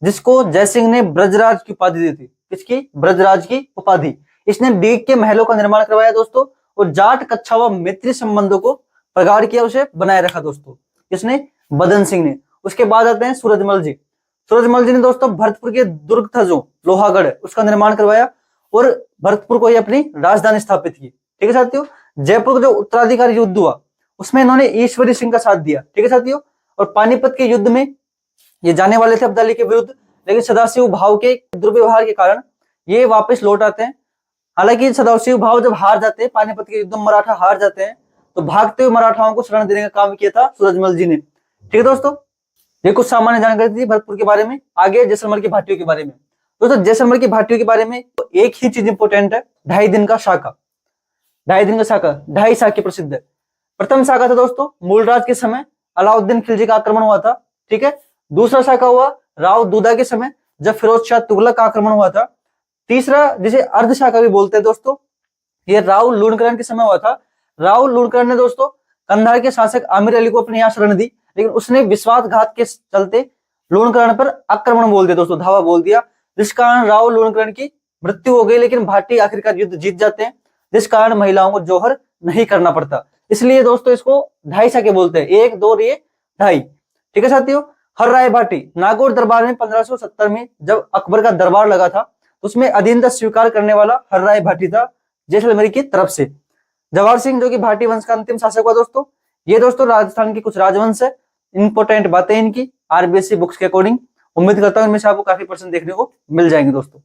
जिसको जयसिंह ने ब्रजराज की उपाधि दी थी। किसकी? ब्रजराज की उपाधि। इसने डीग के महलों का निर्माण करवाया दोस्तों, और जाट कच्छावा मैत्री संबंधों को प्रगाढ़ किया, उसे बनाए रखा दोस्तों। किसने? बदन सिंह ने। उसके बाद आते हैं सूरजमल जी। सूरजमल जी ने दोस्तों भरतपुर के दुर्ग था जो लोहागढ़, उसका निर्माण करवाया और भरतपुर को ही अपनी राजधानी स्थापित की। ठीक है साथियों, जयपुर का जो उत्तराधिकारी युद्ध हुआ उसमें इन्होंने ईश्वरी सिंह का साथ दिया। ठीक है साथियों, और पानीपत के युद्ध में ये जाने वाले थे अब्दाली के विरुद्ध, लेकिन सदाशिव भाव के दुर्व्यवहार के कारण ये वापस लौट आते हैं। हालांकि सदाशिव भाव जब हार जाते हैं, पानीपत के युद्ध में मराठा हार जाते हैं, तो भागते हुए मराठाओं को शरण देने का काम किया था सूरजमल जी ने। ठीक है दोस्तों, ये कुछ सामान्य जानकारी थी भरतपुर के बारे में। आगे जैसलमेर की भाटियों के बारे में। दोस्तों जैसलमेर की भाटियों के बारे में तो एक ही चीज इंपोर्टेंट है, 2.5 दिन का शाखा। 2.5 दिन का शाखा, 2.5 शाखा प्रसिद्ध है। प्रथम शाखा था दोस्तों मूलराज के समय अलाउद्दीन खिलजी का आक्रमण हुआ था। ठीक है, दूसरा शाखा हुआ राव दूदा के समय जब फिरोज शाह तुगलक का आक्रमण हुआ था। तीसरा जिसे अर्ध शाखा भी बोलते हैं दोस्तों, ये राव लूणकरण के समय हुआ था। राव लूणकरण ने दोस्तों कंधार के शासक आमिर अली को अपने यहाँ शरण दी, लेकिन उसने विश्वासघात के चलते लूणकरण पर आक्रमण बोल दिया दोस्तों, धावा बोल दिया, जिस कारण राव लूणकरण की मृत्यु हो गई। लेकिन भाटी आखिरकार युद्ध जीत जाते हैं, जिस कारण महिलाओं को जौहर नहीं करना पड़ता। इसलिए दोस्तों इसको 2.5 शाखे बोलते हैं, 1 2 ये 2.5। ठीक है साथियों, हर राय भाटी नागौर दरबार में 1570 में जब अकबर का दरबार लगा था, उसमें अधीनता स्वीकार करने वाला हर राय भाटी था जैसलमेर की तरफ से। जवाहर सिंह जो कि भाटी वंश का अंतिम शासक हुआ दोस्तों। ये दोस्तों राजस्थान की कुछ राजवंश है, इंपोर्टेंट बातें इनकी आरबीएससी बुक्स के अकॉर्डिंग। उम्मीद करता हूं इनमें से आपको काफी पर्सन देखने को मिल जाएंगे दोस्तों।